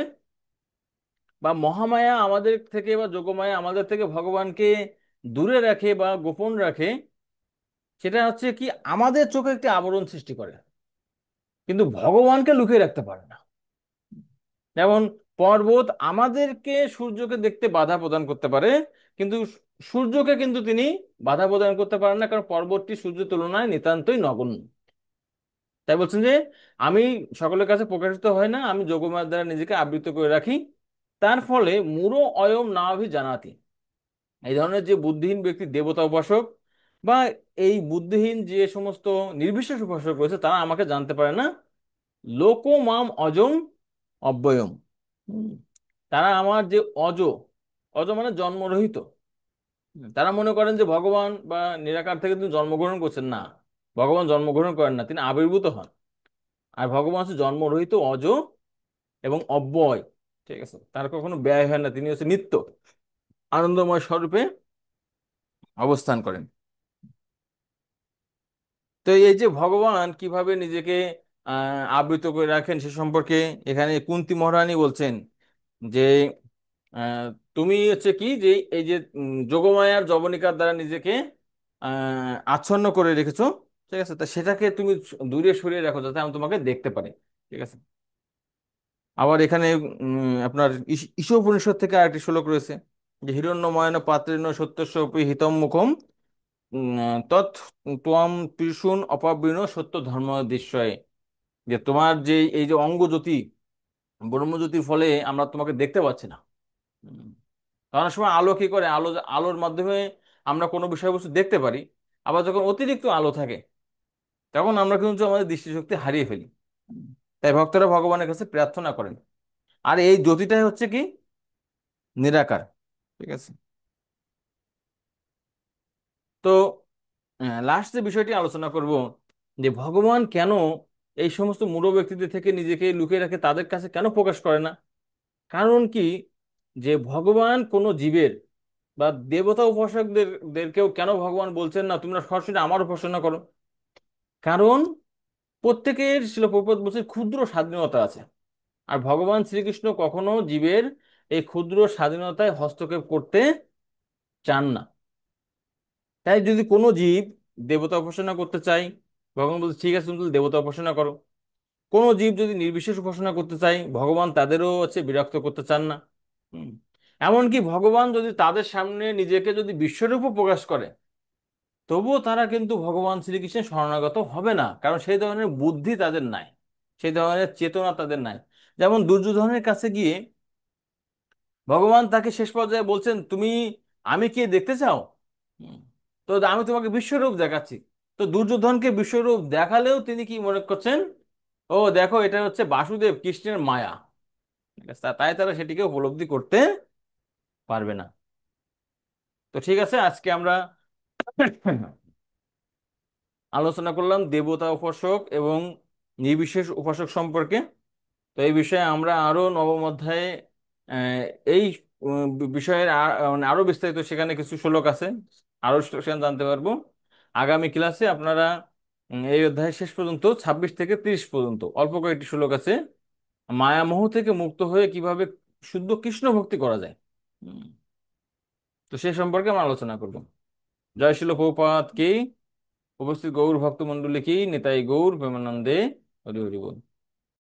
বা মহামায়া আমাদের থেকে বা যোগমায়া আমাদের থেকে ভগবানকে দূরে রাখে বা গোপন রাখে। সেটা হচ্ছে কি, আমাদের চোখে একটি আবরণ সৃষ্টি করে, কিন্তু ভগবানকে লুকিয়ে রাখতে পারে না। যেমন পর্বত আমাদেরকে সূর্যকে দেখতে বাধা প্রদান করতে পারে, কিন্তু সূর্যকে কিন্তু তিনি বাধা প্রদান করতে পারেন না, কারণ পর্বতটি সূর্যের তুলনায় নিতান্তই নগণ্য। তাই বলছেন যে আমি সকলের কাছে প্রকাশিত হয় না, আমি যোগমায়ার দ্বারা নিজেকে আবৃত করে রাখি। তার ফলে মূঢ় অয়ম নাভি জানাতি, এই ধরনের যে বুদ্ধিহীন ব্যক্তি দেবতা উপাসক বা এই বুদ্ধিহীন যে সমস্ত নির্বিশেষ উপাসক রয়েছে, তারা আমাকে জানতে পারে না। লোক মাম অজম অব্যয়ম। হুম। তারা আমার যে অজ, অজ মানে জন্মরহিত, তারা মনে করেন যে ভগবান বা নিরাকার থেকে তিনি জন্মগ্রহণ করছেন। না, ভগবান জন্মগ্রহণ করেন না, তিনি আবির্ভূত হন। আর ভগবান হচ্ছে জন্মরহিত, অজ এবং অব্যয়, ঠিক আছে, তার কখনো ব্যয় হয় না, তিনি হচ্ছে নিত্য আনন্দময় স্বরূপে অবস্থান করেন। তো এই যে ভগবান কিভাবে নিজেকে আবৃত করে রাখেন সে সম্পর্কে এখানে কুন্তী মহারানী বলছেন যে আহ, তুমি হচ্ছে কি, যে এই যে যোগমায়ার জবনিকার দ্বারা নিজেকে আচ্ছন্ন করে রেখেছো, ঠিক আছে, তা সেটাকে তুমি দূরে সরিয়ে রাখো যাতে আমি তোমাকে দেখতে পারি, ঠিক আছে। আবার এখানে আপনার ঈশোপনিষদ থেকে আরেকটি শ্লোক রয়েছে, যে হিরণ্যময়ন পাত্রেণ সত্যস্য হিতম মুখম তৎ ত্বম ত্রিশূন অপাবৃণ সত্য ধর্ম দৃশ্যয়ে। যে তোমার যে এই যে অঙ্গজ্যোতি, ব্রহ্মজ্যোতির ফলে আমরা তোমাকে দেখতে পাচ্ছি না। হুম। অনেক সময় আলো কি করে, আলোর মাধ্যমে আমরা কোনো বিষয়বস্তু দেখতে পারি। আবার যখন অতিরিক্ত আলো থাকে, তখন আমরা কিন্তু আমাদের দৃষ্টিশক্তি হারিয়ে ফেলি। হুম। তাই ভক্তরা ভগবানের কাছে প্রার্থনা করেন। আর এই জ্যোতিটাই হচ্ছে কি, নিরাকার, ঠিক আছে। তো লাস্ট যে বিষয়টি আলোচনা করব, যে ভগবান কেন এই সমস্ত মূঢ় ব্যক্তিদের থেকে নিজেকে লুকিয়ে রাখে, তাদের কাছে কেন প্রকাশ করে না? কারণ কি, যে ভগবান কোনো জীবের বা দেবতা উপাসকদেরকেও কেন ভগবান বলছেন না তোমরা সরাসরি আমার উপাসনা করো? কারণ প্রত্যেকের, শিল প্রভুপাদ বলছে, ক্ষুদ্র স্বাধীনতা আছে। আর ভগবান শ্রীকৃষ্ণ কখনো জীবের এই ক্ষুদ্র স্বাধীনতায় হস্তক্ষেপ করতে চান না। তাই যদি কোনো জীব দেবতা উপাসনা করতে চায়, ভগবান বলছে ঠিক আছে, তুমি তাহলে দেবতা উপাসনা করো। কোনো জীব যদি নির্বিশেষ উপাসনা করতে চায়, ভগবান তাদেরও হচ্ছে বিরক্ত করতে চান না। হুম। এমনকি ভগবান যদি তাদের সামনে নিজেকে যদি বিশ্বরূপও প্রকাশ করে, তবুও তারা কিন্তু ভগবান শ্রীকৃষ্ণের শরণাগত হবে না, কারণ সেই ধরনের বুদ্ধি তাদের নাই, সেই ধরনের চেতনা তাদের নাই। যেমন দুর্যোধনের কাছে গিয়ে ভগবান তাকে শেষ পর্যায়ে বলছেন, তুমি আমি কে দেখতে চাও? হুম। তো আমি তোমাকে বিশ্বরূপ দেখাচ্ছি। তো দুর্যোধনকে বিশ্বরূপ দেখালেও তিনি কি মনে করছেন, ও দেখো এটা হচ্ছে বাসুদেব কৃষ্ণের মায়া, ঠিক আছে, তাই তারা সেটিকে উপলব্ধি করতে পারবে না। তো ঠিক আছে, আজকে আমরা আলোচনা করলাম দেবতা উপাসক এবং নির্বিশেষ উপাসক সম্পর্কে। তো এই বিষয়ে আমরা আরো নবম অধ্যায়ে আহ, এই বিষয়ের মানে আরো বিস্তারিত সেখানে কিছু শ্লোক আছে, আরো সেখানে জানতে পারবো। আগামী ক্লাসে আপনারা এই অধ্যায় শেষ পর্যন্ত 26 থেকে 30 পর্যন্ত অল্প কয়েকটি শ্লোক আছে, মায়ামোহ থেকে মুক্ত হয়ে কিভাবে শুদ্ধ কৃষ্ণ ভক্তি করা যায়। উম, তো সে সম্পর্কে আমরা আলোচনা করব। জয় শিল প্রভুপাদ কি, উপস্থিত গৌর ভক্ত মন্ডলী কি, নিতাই গৌর প্রেমানন্দে, হরি হরি বল।